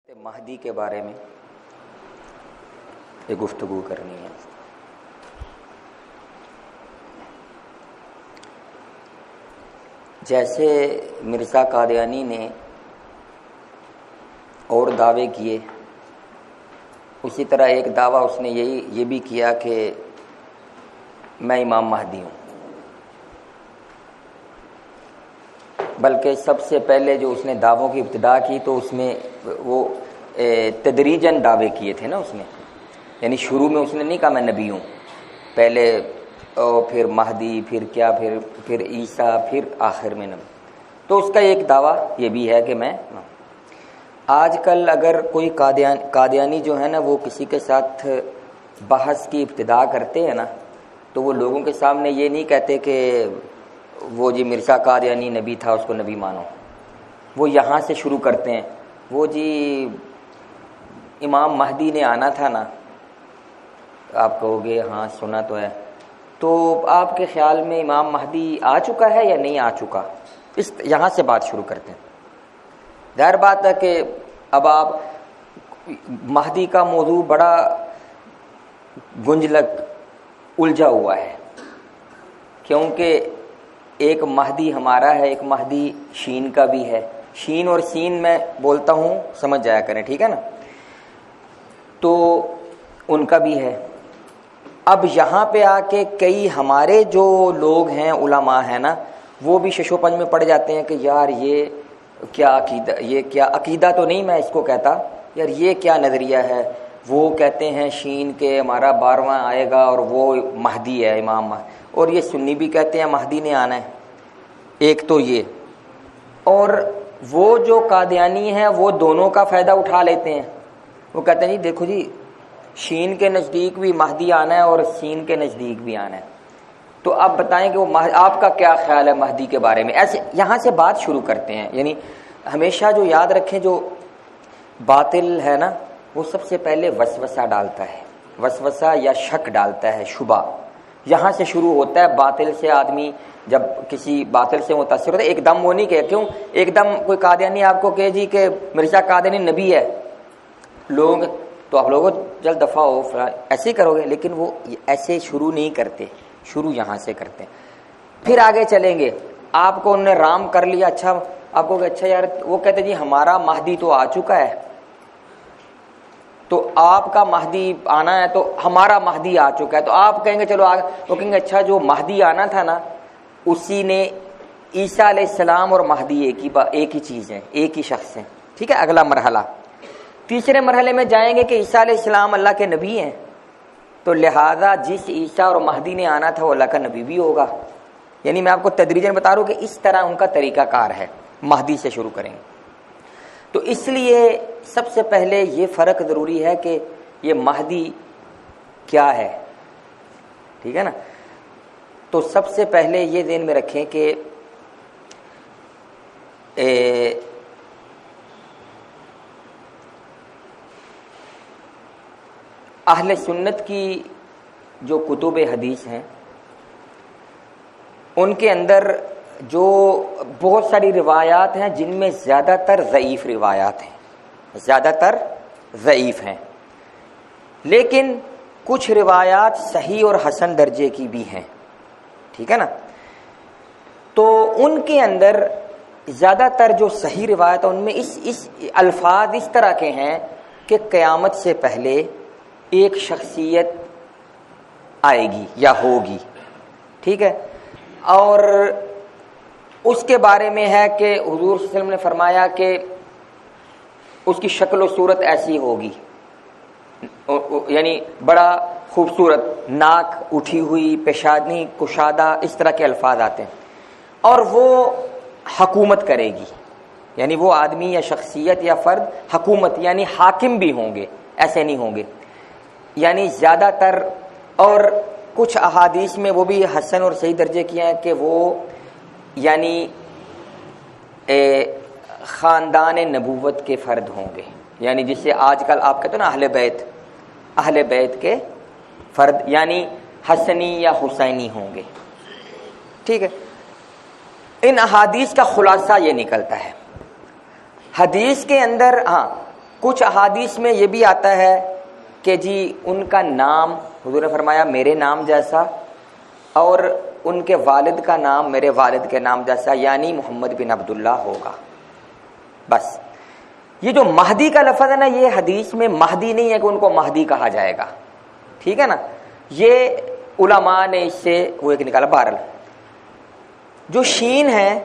مہدی کے بارے میں ایک گفتگو کرنی ہے۔ جیسے مرزا قادیانی نے اور دعوے کیے، اسی طرح ایک دعویٰ اس نے یہ بھی کیا کہ میں امام مہدی ہوں، بلکہ سب سے پہلے جو اس نے دعووں کی ابتدا کی تو اس میں وہ تدریجاً دعوے کیے تھے نا اس نے، یعنی شروع میں اس نے نہیں کہا میں نبی ہوں، پہلے پھر مہدی، پھر کیا، پھر عیسیٰ، پھر آخر میں نبی۔ تو اس کا ایک دعویٰ یہ بھی ہے کہ میں آج کل اگر کوئی قادیانی جو ہے نا وہ کسی کے ساتھ بحث کی ابتدا کرتے ہیں نا تو وہ لوگوں کے سامنے یہ نہیں کہتے کہ وہ جی مرزا قادیانی نبی تھا اس کو نبی مانو، وہ یہاں سے شروع کرتے ہیں، وہ جی امام مہدی نے آنا تھا نا، آپ کہو گے ہاں سنا تو ہے، تو آپ کے خیال میں امام مہدی آ چکا ہے یا نہیں آ چکا، یہاں سے بات شروع کرتے ہیں۔ ظاہر بات ہے کہ اب آپ مہدی کا موضوع بڑا گنجلک الجھا ہوا ہے، کیونکہ ایک مہدی ہمارا ہے، ایک مہدی شین کا بھی ہے، شین اور سین میں بولتا ہوں سمجھ جایا کریں، ٹھیک ہے نا، تو ان کا بھی ہے۔ اب یہاں پہ آ کے کئی ہمارے جو لوگ ہیں علماء ہیں نا وہ بھی شش و پنج میں پڑ جاتے ہیں کہ یار یہ کیا عقیدہ، یہ کیا عقیدہ تو نہیں میں اس کو کہتا، یار یہ کیا نظریہ ہے، وہ کہتے ہیں شین کے ہمارا 12واں آئے گا اور وہ مہدی ہے امام مہدی، اور یہ سنی بھی کہتے ہیں مہدی نے آنا ہے، ایک تو یہ، اور وہ جو قادیانی ہیں وہ دونوں کا فائدہ اٹھا لیتے ہیں، وہ کہتے ہیں جی دیکھو جی شین کے نزدیک بھی مہدی آنا ہے اور سین کے نزدیک بھی آنا ہے، تو آپ بتائیں کہ وہ آپ کا کیا خیال ہے مہدی کے بارے میں، ایسے یہاں سے بات شروع کرتے ہیں۔ یعنی ہمیشہ جو یاد رکھیں جو باطل ہے نا وہ سب سے پہلے وسوسہ ڈالتا ہے، وسوسہ یا شک ڈالتا ہے، شبہ یہاں سے شروع ہوتا ہے۔ باطل سے آدمی جب کسی باطل سے متاثر ہوتا ہے ایک دم وہ نہیں کہ کیوں ایک دم کوئی قادیانی آپ کو کہے جی کہ مرزا قادیانی نبی ہے، لوگ تو آپ لوگوں جلد دفعہ ہو ایسے ہی کرو گے، لیکن وہ ایسے شروع نہیں کرتے، شروع یہاں سے کرتے ہیں، پھر آگے چلیں گے۔ آپ کو انہوں نے رام کر لیا، اچھا آپ کو کہ اچھا یار وہ کہتے جی ہمارا مہدی تو آ چکا ہے، تو آپ کا مہدی آنا ہے تو ہمارا مہدی آ چکا ہے، تو آپ کہیں گے چلو آگے، وہ کہیں گے اچھا جو مہدی آنا تھا نا اسی نے عیسیٰ علیہ السلام اور مہدی ایک ہی چیز ہے، ایک ہی شخص ہے، ٹھیک ہے۔ اگلا مرحلہ، تیسرے مرحلے میں جائیں گے کہ عیسیٰ علیہ السلام اللہ کے نبی ہیں، تو لہٰذا جس عیسیٰ اور مہدی نے آنا تھا وہ اللہ کا نبی بھی ہوگا۔ یعنی میں آپ کو تدریجاً بتا رہا ہوں کہ اس طرح ان کا طریقہ کار ہے، مہدی سے شروع کریں گے۔ تو اس لیے سب سے پہلے یہ فرق ضروری ہے کہ یہ مہدی کیا ہے، ٹھیک ہے نا۔ تو سب سے پہلے یہ ذہن میں رکھیں کہ اہل سنت کی جو کتب حدیث ہیں ان کے اندر جو بہت ساری روایات ہیں جن میں زیادہ تر ضعیف روایات ہیں، زیادہ تر ضعیف ہیں، لیکن کچھ روایات صحیح اور حسن درجے کی بھی ہیں، ٹھیک ہے نا۔ تو ان کے اندر زیادہ تر جو صحیح روایت ان میں اس الفاظ اس طرح کے ہیں کہ قیامت سے پہلے ایک شخصیت آئے گی یا ہوگی، ٹھیک ہے، اور اس کے بارے میں ہے کہ حضور صلی اللہ علیہ وسلم نے فرمایا کہ اس کی شکل و صورت ایسی ہوگی، یعنی بڑا خوبصورت، ناک اٹھی ہوئی، پیشانی کشادہ، اس طرح کے الفاظ آتے ہیں، اور وہ حکومت کرے گی، یعنی وہ آدمی یا شخصیت یا فرد حکومت یعنی حاکم بھی ہوں گے، ایسے نہیں ہوں گے، یعنی زیادہ تر، اور کچھ احادیث میں وہ بھی حسن اور صحیح درجے کی ہیں کہ وہ یعنی خاندان نبوت کے فرد ہوں گے، یعنی جسے آج کل آپ کہتے ہیں نا اہل بیت کے فرد، یعنی حسنی یا حسینی ہوں گے، ٹھیک ہے۔ ان احادیث کا خلاصہ یہ نکلتا ہے، حدیث کے اندر کچھ احادیث میں یہ بھی آتا ہے کہ جی ان کا نام حضور نے فرمایا میرے نام جیسا، اور ان کے والد کا نام میرے والد کے نام جیسا، یعنی محمد بن عبداللہ ہوگا. بس یہ جو مہدی کا لفظ ہے نا، یہ حدیث میں مہدی نہیں ہے کہ ان کو مہدی کہا جائے گا، ٹھیک ہے نا. یہ علماء نے اس سے وہ ایک نکالا. بہرحال جو شین ہے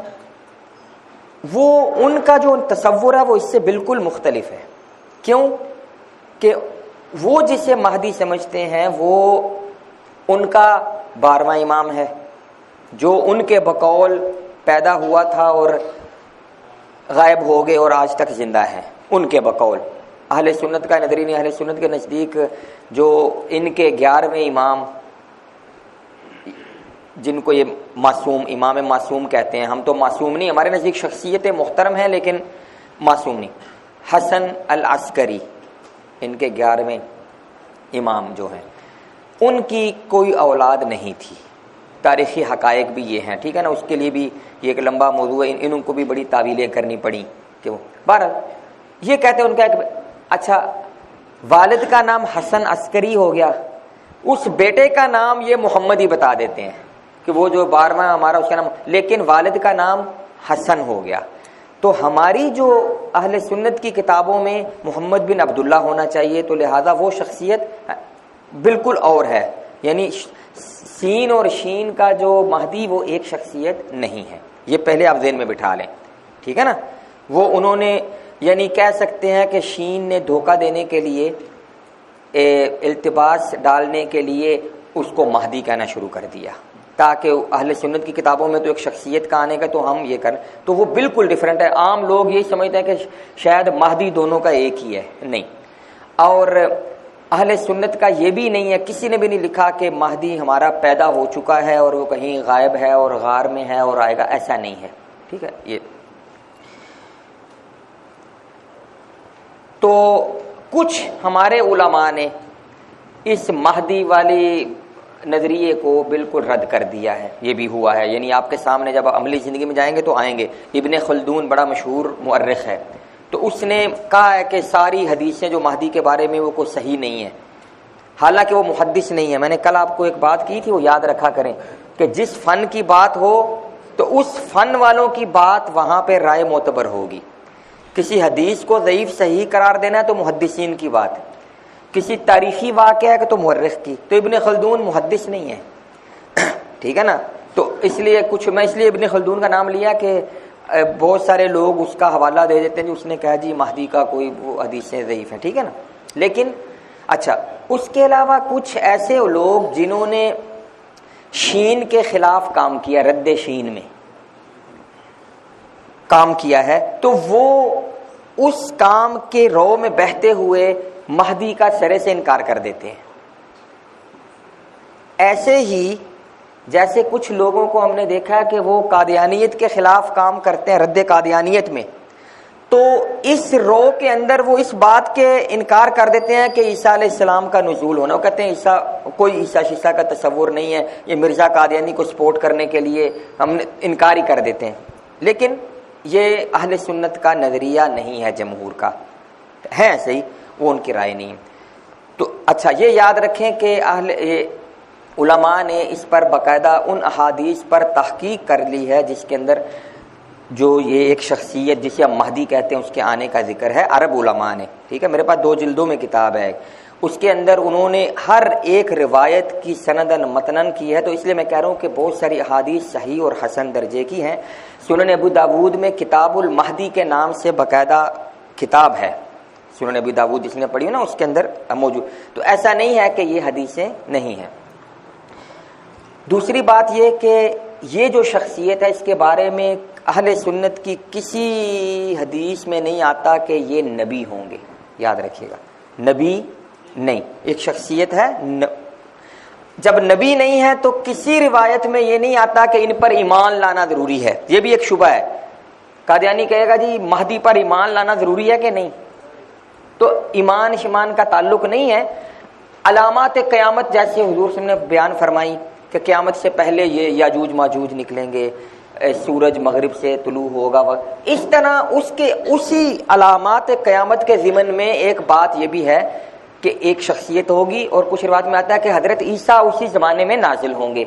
وہ ان کا جو تصور ہے وہ اس سے بالکل مختلف ہے. کیوں؟ کہ وہ جسے مہدی سمجھتے ہیں وہ ان کا 12واں امام ہے، جو ان کے بقول پیدا ہوا تھا اور غائب ہو گئے اور آج تک زندہ ہے. ان کے بقول اہل سنت کا نظری نہیں، اہل سنت کے نزدیک جو ان کے 11ویں امام، جن کو یہ معصوم امام معصوم کہتے ہیں، ہم تو معصوم نہیں، ہمارے نزدیک شخصیت محترم ہے لیکن معصوم نہیں، حسن العسکری ان کے 11ویں امام جو ہیں، ان کی کوئی اولاد نہیں تھی. تاریخی حقائق بھی یہ ہیں، ٹھیک ہے نا. اس کے لیے بھی یہ ایک لمبا موضوع ہے، ان کو بھی بڑی تعویلیں کرنی پڑی. کیوں؟ بہرحال یہ کہتے ہیں ان کا ایک اچھا والد کا نام حسن عسکری ہو گیا، اس بیٹے کا نام یہ محمد ہی بتا دیتے ہیں کہ وہ جو 12واں ہمارا اس کا نام، لیکن والد کا نام حسن ہو گیا. تو ہماری جو اہل سنت کی کتابوں میں محمد بن عبداللہ ہونا چاہیے، تو لہذا وہ شخصیت بالکل اور ہے. یعنی سین اور شین کا جو مہدی وہ ایک شخصیت نہیں ہے. یہ پہلے آپ ذہن میں بٹھا لیں، ٹھیک ہے نا. وہ انہوں نے یعنی کہہ سکتے ہیں کہ شین نے دھوکہ دینے کے لیے، التباس ڈالنے کے لیے اس کو مہدی کہنا شروع کر دیا، تاکہ اہل سنت کی کتابوں میں تو ایک شخصیت کا آنے کا تو ہم یہ کریں، تو وہ بالکل ڈیفرنٹ ہے. عام لوگ یہ سمجھتے ہیں کہ شاید مہدی دونوں کا ایک ہی ہے، نہیں. اور اہل سنت کا یہ بھی نہیں ہے، کسی نے بھی نہیں لکھا کہ مہدی ہمارا پیدا ہو چکا ہے اور وہ کہیں غائب ہے اور غار میں ہے اور آئے گا، ایسا نہیں ہے، ٹھیک ہے. یہ تو کچھ ہمارے علماء نے اس مہدی والی نظریے کو بالکل رد کر دیا ہے. یہ بھی ہوا ہے، یعنی آپ کے سامنے جب عملی زندگی میں جائیں گے تو آئیں گے. ابن خلدون بڑا مشہور مورخ ہے، تو اس نے کہا ہے کہ ساری حدیثیں جو مہدی کے بارے میں وہ کوئی صحیح نہیں ہے، حالانکہ وہ محدث نہیں ہے. میں نے کل آپ کو ایک بات کی تھی، وہ یاد رکھا کریں کہ جس فن کی بات ہو تو اس فن والوں کی بات وہاں پہ رائے معتبر ہوگی. کسی حدیث کو ضعیف صحیح قرار دینا ہے تو محدثین کی بات ہے، کسی تاریخی واقعہ ہے کہ تو مورخ کی. تو ابن خلدون محدث نہیں ہے، ٹھیک ہے نا. تو اس لیے میں اس لیے ابن خلدون کا نام لیا کہ بہت سارے لوگ اس کا حوالہ دے دیتے ہیں، اس نے کہا جی مہدی کا کوئی وہ حدیثیں ضعیف ہیں، ٹھیک ہے نا. لیکن اچھا اس کے علاوہ کچھ ایسے لوگ جنہوں نے شین کے خلاف کام کیا، رد شین میں کام کیا ہے، تو وہ اس کام کے رو میں بہتے ہوئے مہدی کا سرے سے انکار کر دیتے ہیں. ایسے ہی جیسے کچھ لوگوں کو ہم نے دیکھا کہ وہ قادیانیت کے خلاف کام کرتے ہیں، رد قادیانیت میں، تو اس رو کے اندر وہ اس بات کے انکار کر دیتے ہیں کہ عیسیٰ علیہ السلام کا نزول ہونا. وہ کہتے ہیں عیسیٰ کوئی عیسیٰ شیسا کا تصور نہیں ہے، یہ مرزا قادیانی کو سپورٹ کرنے کے لیے ہم نے انکار ہی کر دیتے ہیں. لیکن یہ اہل سنت کا نظریہ نہیں ہے، جمہور کا ہے صحیح، وہ ان کی رائے نہیں. تو اچھا یہ یاد رکھیں کہ علماء نے اس پر باقاعدہ ان احادیث پر تحقیق کر لی ہے جس کے اندر جو یہ ایک شخصیت جسے ہم مہدی کہتے ہیں اس کے آنے کا ذکر ہے. عرب علماء نے، ٹھیک ہے، میرے پاس 2 جلدوں میں کتاب ہے، اس کے اندر انہوں نے ہر ایک روایت کی سندن متنن کی ہے. تو اس لیے میں کہہ رہا ہوں کہ بہت ساری احادیث صحیح اور حسن درجے کی ہیں. سنن ابو داود میں کتاب المہدی کے نام سے باقاعدہ کتاب ہے، سنن ابو داود جس نے پڑھی نا اس کے اندر موجود. تو ایسا نہیں ہے کہ یہ حدیثیں نہیں ہیں. دوسری بات یہ کہ یہ جو شخصیت ہے اس کے بارے میں اہل سنت کی کسی حدیث میں نہیں آتا کہ یہ نبی ہوں گے. یاد رکھیے گا، نبی نہیں، ایک شخصیت ہے. جب نبی نہیں ہے تو کسی روایت میں یہ نہیں آتا کہ ان پر ایمان لانا ضروری ہے. یہ بھی ایک شبہ ہے. قادیانی کہے گا جی مہدی پر ایمان لانا ضروری ہے کہ نہیں، تو ایمان شمان کا تعلق نہیں ہے. علامات قیامت جیسے حضور صلی اللہ علیہ وسلم نے بیان فرمائی کہ قیامت سے پہلے یہ یاجوج ماجوج نکلیں گے، سورج مغرب سے طلوع ہوگا. اس طرح اسی علامات قیامت کے ضمن میں ایک بات یہ بھی ہے کہ ایک شخصیت ہوگی, اور کچھ روایت میں آتا ہے کہ حضرت عیسیٰ اسی زمانے میں نازل ہوں گے.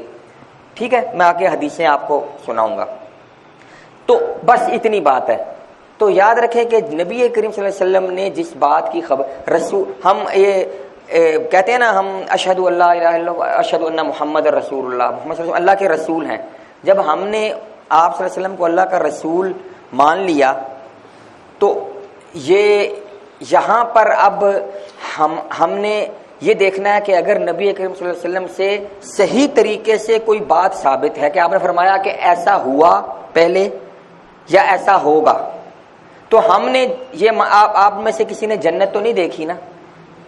ٹھیک ہے, میں آگے حدیثیں آپ کو سناؤں گا. تو بس اتنی بات ہے. تو یاد رکھیں کہ نبی کریم صلی اللہ علیہ وسلم نے جس بات کی خبر رسول, ہم یہ کہتے ہیں نا, ہم اشہد اللہ الہ الا اللہ اشہد ان محمد رسول اللہ, محمد صلی اللہ علیہ وسلم اللہ کے رسول ہیں. جب ہم نے آپ صلی اللہ علیہ وسلم کو اللہ کا رسول مان لیا تو یہ یہاں پر اب ہم نے یہ دیکھنا ہے کہ اگر نبی کریم صلی اللہ علیہ وسلم سے صحیح طریقے سے کوئی بات ثابت ہے کہ آپ نے فرمایا کہ ایسا ہوا پہلے یا ایسا ہوگا, تو ہم نے یہ آپ میں سے کسی نے جنت تو نہیں دیکھی نا,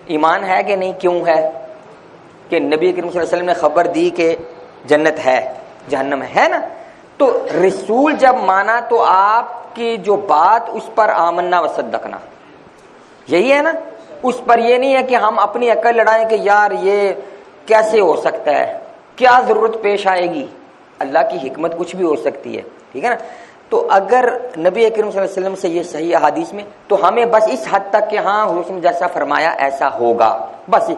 ایمان ہے کہ نہیں؟ کیوں ہے کہ نبی کریم صلی اللہ علیہ وسلم نے خبر دی کہ جنت ہے جہنم ہے نا. تو رسول جب مانا تو آپ کی جو بات اس پر آمنا و صدقنا, یہی ہے نا. اس پر یہ نہیں ہے کہ ہم اپنی عقل لڑائیں کہ یار یہ کیسے ہو سکتا ہے, کیا ضرورت پیش آئے گی, اللہ کی حکمت کچھ بھی ہو سکتی ہے. ٹھیک ہے نا. تو اگر نبی کریم صلی اللہ علیہ وسلم سے یہ صحیح احادیث میں, تو ہمیں بس اس حد تک کہ ہاں حضور نے جیسا فرمایا ایسا ہوگا, بس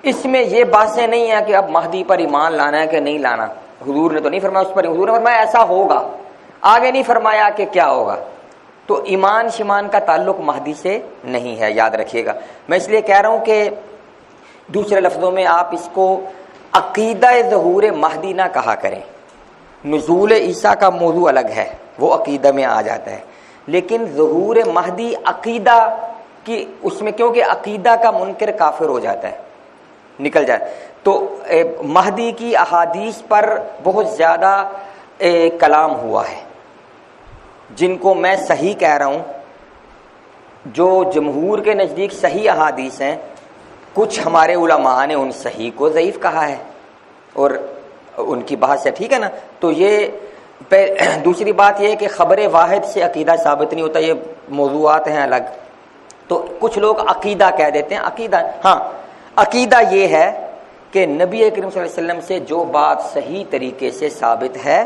اس میں یہ باتیں نہیں ہے کہ اب مہدی پر ایمان لانا ہے کہ نہیں لانا. حضور نے تو نہیں فرمایا اس پر, حضور نے فرمایا ایسا ہوگا, آگے نہیں فرمایا کہ کیا ہوگا. تو ایمان شمان کا تعلق مہدی سے نہیں ہے, یاد رکھیے گا. میں اس لیے کہہ رہا ہوں کہ دوسرے لفظوں میں آپ اس کو عقیدہ ظہور مہدی نہ کہا کریں. نزول عیسیٰ کا موضوع الگ ہے, وہ عقیدہ میں آ جاتا ہے, لیکن ظہور مہدی عقیدہ کی اس میں, کیونکہ عقیدہ کا منکر کافر ہو جاتا ہے, نکل جائے. تو مہدی کی احادیث پر بہت زیادہ کلام ہوا ہے, جن کو میں صحیح کہہ رہا ہوں, جو جمہور کے نزدیک صحیح احادیث ہیں. کچھ ہمارے علماء نے ان صحیح کو ضعیف کہا ہے اور ان کی بحث ہے. ٹھیک ہے نا. تو یہ دوسری بات یہ ہے کہ خبر واحد سے عقیدہ ثابت نہیں ہوتا, یہ موضوعات ہیں الگ. تو کچھ لوگ عقیدہ کہہ دیتے ہیں. عقیدہ, ہاں عقیدہ یہ ہے کہ نبی کریم صلی اللہ علیہ وسلم سے جو بات صحیح طریقے سے ثابت ہے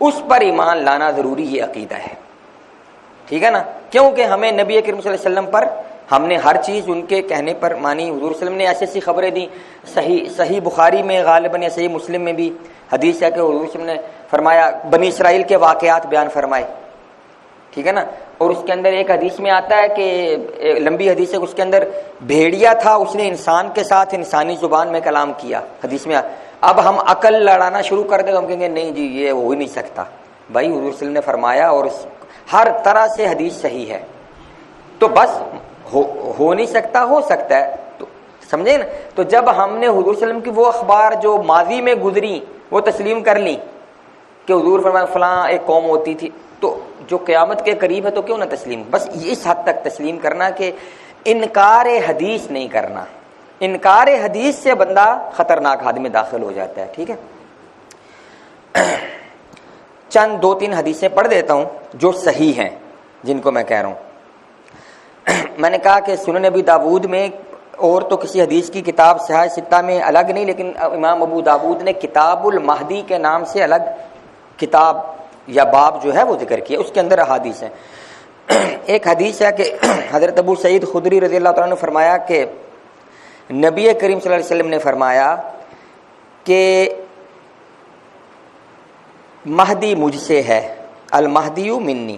اس پر ایمان لانا ضروری, یہ عقیدہ ہے. ٹھیک ہے نا. کیونکہ ہمیں نبی کریم صلی اللہ علیہ وسلم پر ہم نے ہر چیز ان کے کہنے پر مانی. حضور صلی اللہ علیہ وسلم نے ایسی ایسی خبریں دی, صحیح بخاری میں غالباً یا صحیح مسلم میں بھی حدیث ہے کہ حضور صلی اللہ علیہ وسلم نے فرمایا, بنی اسرائیل کے واقعات بیان فرمائے. ٹھیک ہے نا. اور اس کے اندر ایک حدیث میں آتا ہے کہ لمبی حدیث ہے, اس کے اندر بھیڑیا تھا, اس نے انسان کے ساتھ انسانی زبان میں کلام کیا. حدیث میں اب ہم عقل لڑانا شروع کر دیں تو ہم کہیں گے نہیں جی یہ ہو ہی نہیں سکتا. بھائی حضور صلی اللہ علیہ وسلم نے فرمایا اور ہر طرح سے حدیث صحیح ہے, تو بس ہو نہیں سکتا, ہو سکتا ہے. تو سمجھے نا. تو جب ہم نے حضور صلی اللہ علیہ وسلم کی وہ اخبار جو ماضی میں گزری وہ تسلیم کر لی کہ حضور فرمایا فلاں ایک قوم ہوتی تھی, تو جو قیامت کے قریب ہے تو کیوں نہ تسلیم, بس اس حد تک تسلیم کرنا کہ انکار حدیث نہیں کرنا. انکار حدیث سے بندہ خطرناک حد میں داخل ہو جاتا ہے. ٹھیک ہے. چند 2-3 حدیثیں پڑھ دیتا ہوں جو صحیح ہیں, جن کو میں کہہ رہا ہوں. میں نے کہا کہ سنن ابی داود میں اور تو کسی حدیث کی کتاب صحیح ستہ میں الگ نہیں, لیکن امام ابو داود نے کتاب المہدی کے نام سے الگ کتاب یا باب جو ہے وہ ذکر کیا, اس کے اندر احادیث ہیں. ایک حدیث ہے کہ حضرت ابو سعید خدری رضی اللہ تعالیٰ نے فرمایا کہ نبی کریم صلی اللہ علیہ وسلم نے فرمایا کہ مہدی مجھ سے ہے, المہدی منی,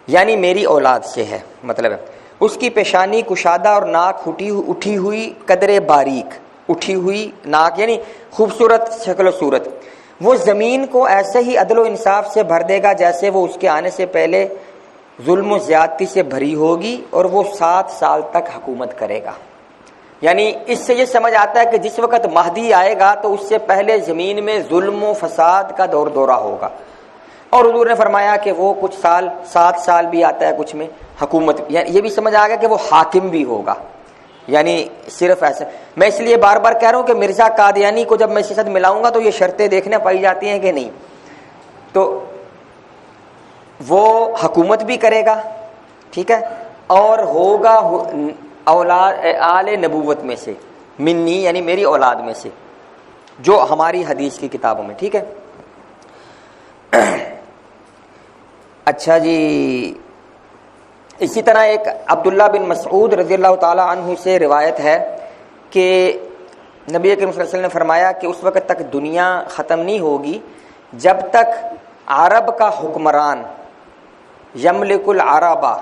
یعنی میری اولاد سے ہے. مطلب ہے اس کی پیشانی کشادہ اور ناک اٹھی ہوئی قدرے باریک, اٹھی ہوئی ناک یعنی خوبصورت شکل و صورت. وہ زمین کو ایسے ہی عدل و انصاف سے بھر دے گا جیسے وہ اس کے آنے سے پہلے ظلم و زیادتی سے بھری ہوگی, اور وہ 7 سال تک حکومت کرے گا. یعنی اس سے یہ سمجھ آتا ہے کہ جس وقت مہدی آئے گا تو اس سے پہلے زمین میں ظلم و فساد کا دور دورہ ہوگا. اور حضور نے فرمایا کہ وہ کچھ سال 7 سال بھی آتا ہے کچھ میں حکومت, یعنی یہ بھی سمجھ آ گیا کہ وہ حاکم بھی ہوگا. یعنی صرف ایسا, میں اس لیے بار بار کہہ رہا ہوں کہ مرزا قادیانی کو جب میں اس کے ساتھ ملاؤں گا تو یہ شرطیں دیکھنے پائی جاتی ہیں کہ نہیں. تو وہ حکومت بھی کرے گا, ٹھیک ہے, اور ہوگا اولاد آل نبوت میں سے, منی یعنی میری اولاد میں سے, جو ہماری حدیث کی کتابوں میں. ٹھیک ہے. اچھا جی، اسی طرح ایک عبداللہ بن مسعود رضی اللہ تعالی عنہ سے روایت ہے کہ نبی کریم صلی اللہ علیہ وسلم نے فرمایا کہ اس وقت تک دنیا ختم نہیں ہوگی جب تک عرب کا حکمران یملک العربہ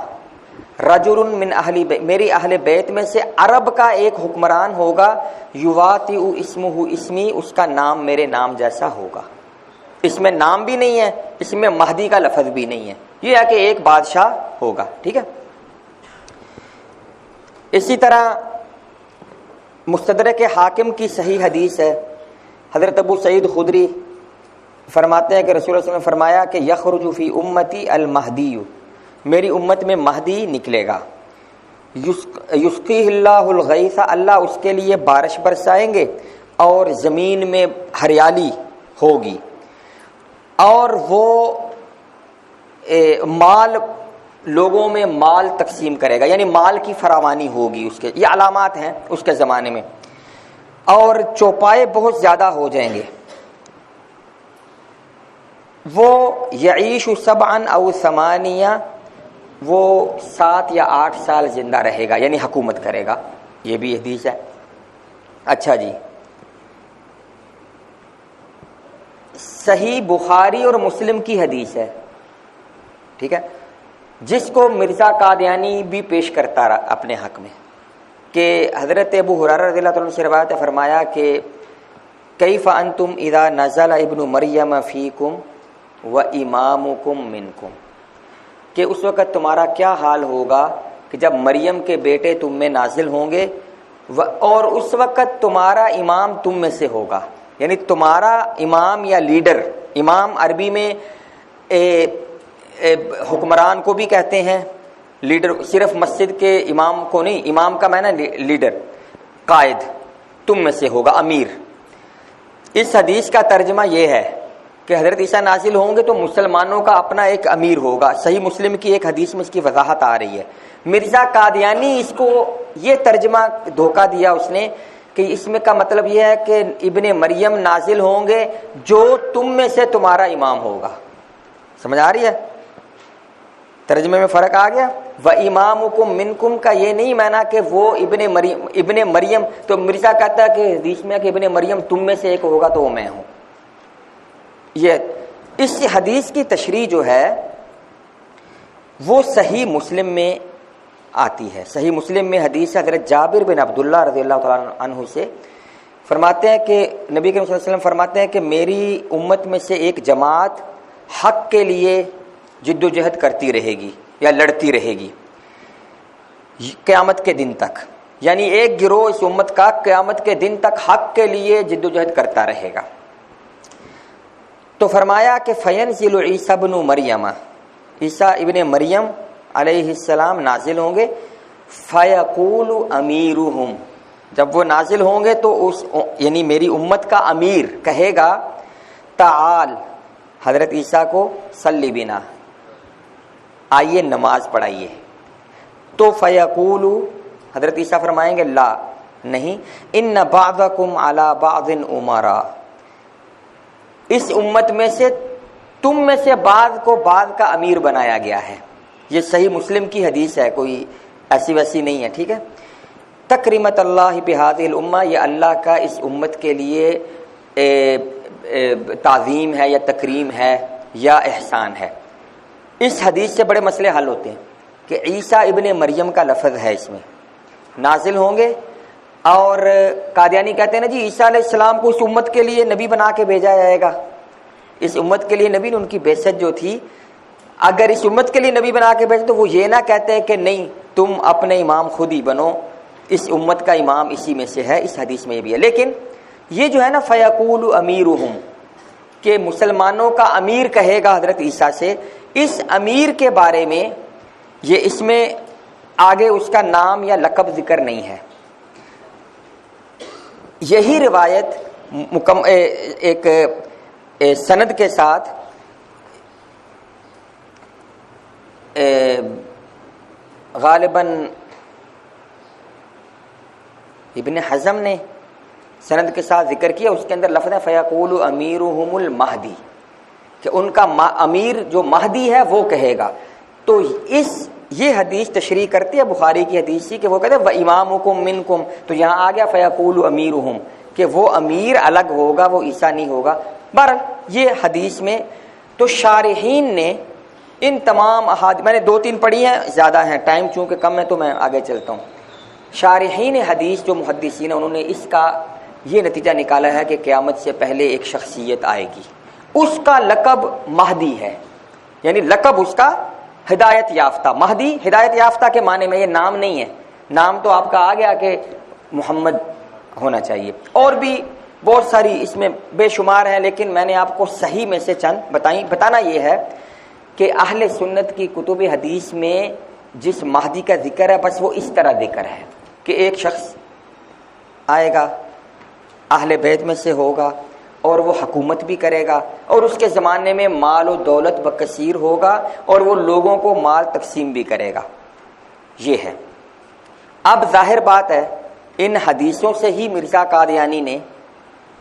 رجل من اہل بیت، میری اہل بیت میں سے عرب کا ایک حکمران ہوگا، یواطئ اسمہ اسمی، اس کا نام میرے نام جیسا ہوگا. اس میں نام بھی نہیں ہے، اس میں مہدی کا لفظ بھی نہیں ہے، یہ ہے کہ ایک بادشاہ ہوگا. ٹھیک ہے. اسی طرح مستدرک حاکم کی صحیح حدیث ہے، حضرت ابو سعید خدری فرماتے ہیں کہ رسول اللہ صلی اللہ علیہ وسلم نے فرمایا کہ یخرج فی امتی المہدی، میری امت میں مہدی نکلے گا، یسقیہ اللہ الغیث، اللہ اس کے لیے بارش برسائیں گے اور زمین میں ہریالی ہوگی، اور وہ مال لوگوں میں مال تقسیم کرے گا، یعنی مال کی فراوانی ہوگی اس کے، یہ علامات ہیں اس کے زمانے میں، اور چوپائے بہت زیادہ ہو جائیں گے. وہ یعیش سبعا او ثمانیہ، وہ 7 یا 8 سال زندہ رہے گا، یعنی حکومت کرے گا. یہ بھی حدیث ہے. اچھا جی، صحیح بخاری اور مسلم کی حدیث ہے. ٹھیک ہے، جس کو مرزا قادیانی بھی پیش کرتا رہا اپنے حق میں، کہ حضرت ابو ہریرہ رضی اللہ عنہ سے روایت ہے، فرمایا کہ کیف انتم اذا نزل ابن مریم فیکم و امامکم منکم، کہ اس وقت تمہارا کیا حال ہوگا کہ جب مریم کے بیٹے تم میں نازل ہوں گے اور اس وقت تمہارا امام تم میں سے ہوگا. یعنی تمہارا امام یا لیڈر، امام عربی میں حکمران کو بھی کہتے ہیں، لیڈر صرف مسجد کے امام کو نہیں، امام کا معنی لیڈر، قائد، تم میں سے ہوگا، امیر. اس حدیث کا ترجمہ یہ ہے کہ حضرت عیسیٰ نازل ہوں گے تو مسلمانوں کا اپنا ایک امیر ہوگا. صحیح مسلم کی ایک حدیث میں اس کی وضاحت آ رہی ہے. مرزا قادیانی اس کو یہ ترجمہ دھوکہ دیا اس نے کہ اس میں کا مطلب یہ ہے کہ ابن مریم نازل ہوں گے جو تم میں سے تمہارا امام ہوگا. سمجھ آ رہی ہے؟ ترجمے میں فرق آ گیا. وَإِمَامُكُم مِّنكُم کا یہ نہیں مانا کہ وہ ابن مریم، تو مرزا کہتا ہے کہ حدیث میں کہ ابن مریم تم میں سے ایک ہوگا تو وہ میں ہوں. یہ اس حدیث کی تشریح جو ہے وہ صحیح مسلم میں آتی ہے. صحیح مسلم میں حدیث حضرت جابر بن عبداللہ رضی اللہ تعالیٰ عنہ سے فرماتے ہیں کہ نبی کریم صلی اللہ علیہ وسلم فرماتے ہیں کہ میری امت میں سے ایک جماعت حق کے لیے جد و جہد کرتی رہے گی یا لڑتی رہے گی قیامت کے دن تک. یعنی ایک گروہ اس امت کا قیامت کے دن تک حق کے لیے جد و جہد کرتا رہے گا. تو فرمایا کہ فینزل عیسیٰ ابن مریم، عیسیٰ ابن مریم علیہ السلام نازل ہوں گے. فیقول امیرہم، جب وہ نازل ہوں گے تو اس یعنی میری امت کا امیر کہے گا تعال، حضرت عیسیٰ کو صلی بنا، آئیے نماز پڑھائیے. تو فیقول، حضرت عیسیٰ فرمائیں گے لا، نہیں، ان بعضکم علی بعض امراء، اس امت میں سے تم میں سے بعض کو بعض کا امیر بنایا گیا ہے. یہ صحیح مسلم کی حدیث ہے، کوئی ایسی ویسی نہیں ہے. ٹھیک ہے. تکریمت اللہ بہذہ الامہ، یہ اللہ کا اس امت کے لیے تعظیم ہے یا تکریم ہے یا احسان ہے. اس حدیث سے بڑے مسئلے حل ہوتے ہیں کہ عیسیٰ ابن مریم کا لفظ ہے اس میں، نازل ہوں گے. اور قادیانی کہتے ہیں نا جی عیسیٰ علیہ السلام کو اس امت کے لیے نبی بنا کے بھیجا جائے گا. اس امت کے لیے نبی نے ان کی بعثت جو تھی، اگر اس امت کے لیے نبی بنا کے بھیجے تو وہ یہ نہ کہتے ہیں کہ نہیں تم اپنے امام خود ہی بنو، اس امت کا امام اسی میں سے ہے. اس حدیث میں یہ بھی ہے. لیکن یہ جو ہے نا فیقول امیرہم، کہ مسلمانوں کا امیر کہے گا حضرت عیسیٰ سے، اس امیر کے بارے میں یہ اس میں آگے اس کا نام یا لقب ذکر نہیں ہے. یہی روایت ایک سند کے ساتھ غالباً ابن حزم نے سند کے ساتھ ذکر کیا. اس کے اندر لفظ ہے فیقول امیرہم المہدی، کہ ان کا امیر جو مہدی ہے وہ کہے گا. تو یہ حدیث تشریح کرتی ہے بخاری کی حدیث کی کہ وہ کہتے ہیں وَإِمَامُكُم مِّنكُم, تو یہاں آ گیا فَيَقُولُ أَمِيرُهُم کہ وہ امیر الگ ہوگا, وہ عیسیٰ نہیں ہوگا. بہرحال یہ حدیث میں تو شارحین نے ان تمام احادیث, میں نے 2-3 پڑھی ہیں, زیادہ ہیں, ٹائم چونکہ کم ہے تو میں آگے چلتا ہوں. شارحین حدیث جو محدثین ہیں انہوں نے اس کا یہ نتیجہ نکالا ہے کہ قیامت سے پہلے ایک شخصیت آئے گی, اس کا لقب مہدی ہے, یعنی لقب اس کا ہدایت یافتہ. مہدی ہدایت یافتہ کے معنی میں, یہ نام نہیں ہے, نام تو آپ کا آ گیا کہ محمد ہونا چاہیے. اور بھی بہت ساری اس میں بے شمار ہیں, لیکن میں نے آپ کو صحیح میں سے چند بتانا یہ ہے کہ اہل سنت کی کتب حدیث میں جس مہدی کا ذکر ہے بس وہ اس طرح ذکر ہے کہ ایک شخص آئے گا, اہل بیت میں سے ہوگا, اور وہ حکومت بھی کرے گا, اور اس کے زمانے میں مال و دولت بکثیر ہوگا, اور وہ لوگوں کو مال تقسیم بھی کرے گا. یہ ہے. اب ظاہر بات ہے ان حدیثوں سے ہی مرزا قادیانی نے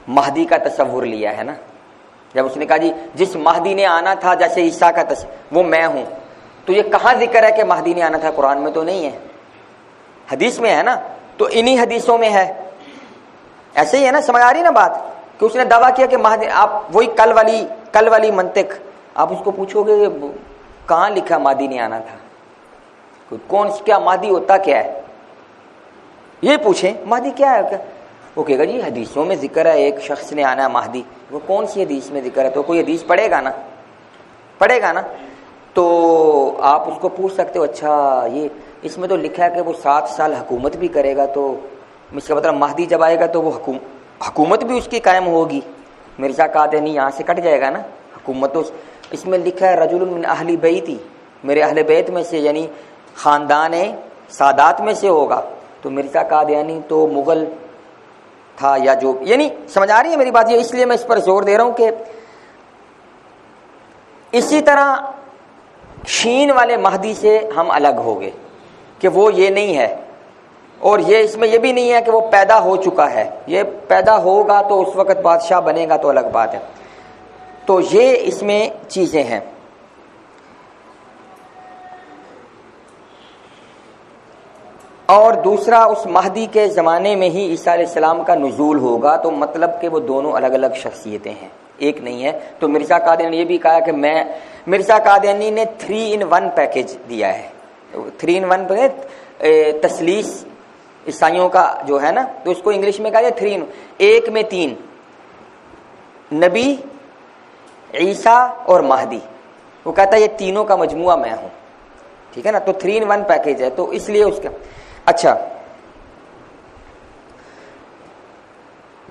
مہدی کا تصور لیا ہے نا. جب اس نے کہا جی جس مہدی نے آنا تھا جیسے عیسیٰ کا وہ میں ہوں, تو یہ کہاں ذکر ہے کہ مہدی نے آنا تھا؟ قرآن میں تو نہیں ہے, حدیث میں ہے نا. تو انہی حدیثوں میں ہے. ایسے ہی ہے نا, سمجھ آ رہی نا بات, کہ اس نے دعویٰ کیا کہ مہدی, آپ وہی کل والی منطق, آپ اس کو پوچھو گے کہاں لکھا مہدی نے آنا تھا, کون کیا مہدی ہوتا کیا ہے, یہ پوچھیں مہدی کیا ہے کیا, وہ کہے گا جی حدیثوں میں ذکر ہے ایک شخص نے آنا ہے مہدی. وہ کون سی حدیث میں ذکر ہے؟ تو کوئی حدیث پڑھے گا نا. تو آپ اس کو پوچھ سکتے ہو اچھا یہ اس میں تو لکھا ہے کہ وہ 7 سال حکومت بھی کرے گا, تو اس کا مطلب مہدی جب آئے گا تو وہ حکومت بھی اس کی قائم ہوگی. مرزا قادیانی یہاں سے کٹ جائے گا نا, حکومت تو اس میں لکھا ہے رجل من اہل بیتی, میرے اہل بیت میں سے, یعنی خاندان سادات میں سے ہوگا. تو مرزا قادیانی تو مغل تھا یا جو, یعنی سمجھ آ رہی ہے میری بات. یہ اس لیے میں اس پر زور دے رہا ہوں کہ اسی طرح شین والے مہدی سے ہم الگ ہو گئے کہ وہ یہ نہیں ہے, اور یہ اس میں یہ بھی نہیں ہے کہ وہ پیدا ہو چکا ہے. یہ پیدا ہوگا تو اس وقت بادشاہ بنے گا تو الگ بات ہے. تو یہ اس میں چیزیں ہیں. اور دوسرا اس مہدی کے زمانے میں ہی عیسیٰ علیہ السلام کا نزول ہوگا, تو مطلب کہ وہ دونوں الگ الگ شخصیتیں ہیں, ایک نہیں ہے. تو مرزا قادیانی نے یہ بھی کہا کہ مرزا قادیانی نے 3-in-1 پیکج دیا ہے. 3-in-1 تثلیث عیسائیوں کا جو ہے نا, تو اس کو انگلش میں کہا جائے 3 ایک میں 3, نبی, عیسیٰ اور مہدی. وہ کہتا ہے یہ تینوں کا مجموعہ میں ہوں, ٹھیک ہے نا. تو 3-in-1 پیکج ہے, تو اس لیے اس کا اچھا.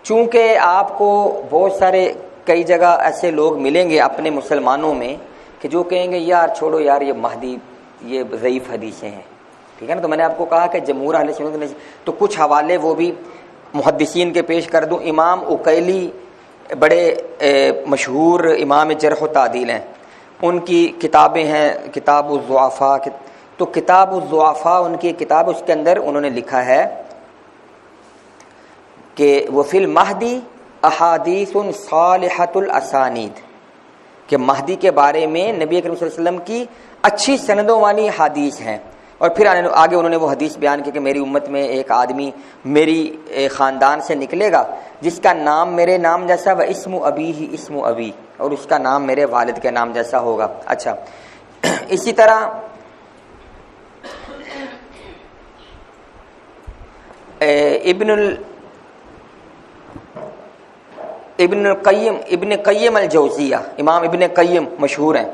چونکہ آپ کو بہت سارے کئی جگہ ایسے لوگ ملیں گے اپنے مسلمانوں میں کہ جو کہیں گے یار چھوڑو یار یہ مہدی یہ ضعیف حدیثیں ہیں, ٹھیک ہے نا. تو میں نے آپ کو کہا کہ جمہور اہل سنت نے تو کچھ حوالے وہ بھی محدثین کے پیش کر دوں. امام عقیلی بڑے مشہور امام جرح و تعدیل ہیں, ان کی کتابیں ہیں کتاب الضعفاء. تو کتاب الضعفاء ان کی کتاب, اس کے اندر انہوں نے لکھا ہے کہ وہ فی المہدی احادیث صالحۃ الاسانید, کہ مہدی کے بارے میں نبی کریم صلی اللہ علیہ وسلم کی اچھی سندوں والی حدیث ہیں. اور پھر آگے انہوں نے وہ حدیث بیان کی کہ میری امت میں ایک آدمی میری خاندان سے نکلے گا جس کا نام میرے نام جیسا, و اسم ابی ہی اسم ابی, اور اس کا نام میرے والد کے نام جیسا ہوگا. اچھا, اسی طرح ابن قیم الجوزیہ, امام ابن قیم مشہور ہیں,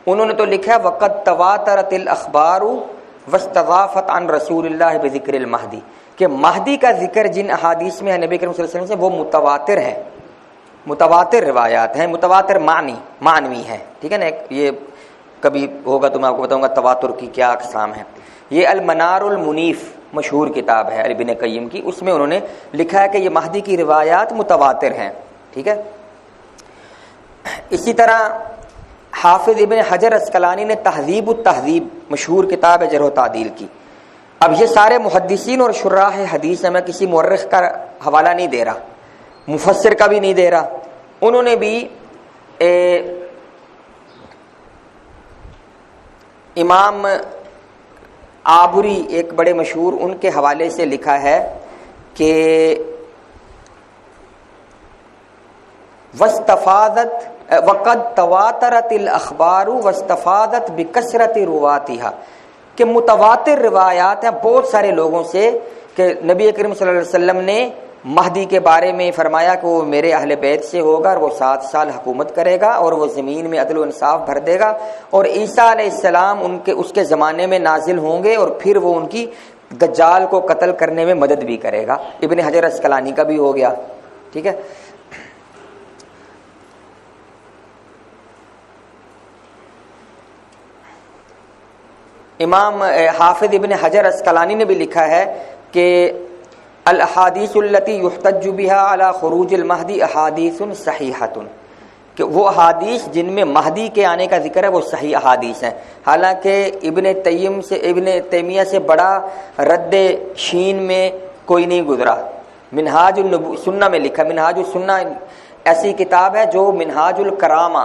انہوں نے تو لکھا ہے وقد تواترت الاخبار واستضافت عن رسول اللہ بذکر المہدی, کہ مہدی کا ذکر جن احادیث میں ہے نبی کریم صلی اللہ علیہ وسلم سے وہ متواتر ہے, متواتر روایات ہیں, متواتر معنوی ہیں, ٹھیک ہے نا. یہ کبھی ہوگا تو میں آپ کو بتاؤں گا تواتر کی کیا اقسام ہیں. یہ المنار المنیف مشہور کتاب ہے ابن قیم کی, اس میں انہوں نے لکھا ہے کہ یہ مہدی کی روایات متواتر ہیں, ٹھیک ہے. اسی طرح حافظ ابن حجر اسقلانی نے تہذیب التہذیب مشہور کتاب ہے جرح و تعدیل کی. اب یہ سارے محدثین اور شراح حدیث ہیں, میں کسی مورخ کا حوالہ نہیں دے رہا, مفسر کا بھی نہیں دے رہا. انہوں نے بھی امام آبری ایک بڑے مشہور ان کے حوالے سے لکھا ہے کہ واستفادت وقد تواترت الاخبار واستفادت بکثرت رواتها، کہ متواتر روایات ہیں بہت سارے لوگوں سے کہ نبی کریم صلی اللہ علیہ وسلم نے مہدی کے بارے میں فرمایا کہ وہ میرے اہل بیت سے ہوگا اور وہ 7 سال حکومت کرے گا اور وہ زمین میں عدل و انصاف بھر دے گا، اور عیسیٰ علیہ السلام اس کے زمانے میں نازل ہوں گے اور پھر وہ ان کی دجال کو قتل کرنے میں مدد بھی کرے گا۔ ابن حجر اسقلانی کا بھی ہو گیا، ٹھیک ہے۔ امام حافظ ابن حجر اسقلانی نے بھی لکھا ہے کہ الاحادیث التي يحتج بها على خروج المہدی احادیث صحیحۃ، کہ وہ احادیث جن میں مہدی کے آنے کا ذکر ہے وہ صحیح احادیث ہیں۔ حالانکہ ابن تیمیہ سے بڑا رد شین میں کوئی نہیں گزرا۔ منہاج السنہ میں لکھا، منہاج السنہ ایسی کتاب ہے جو منہاج الکرامہ،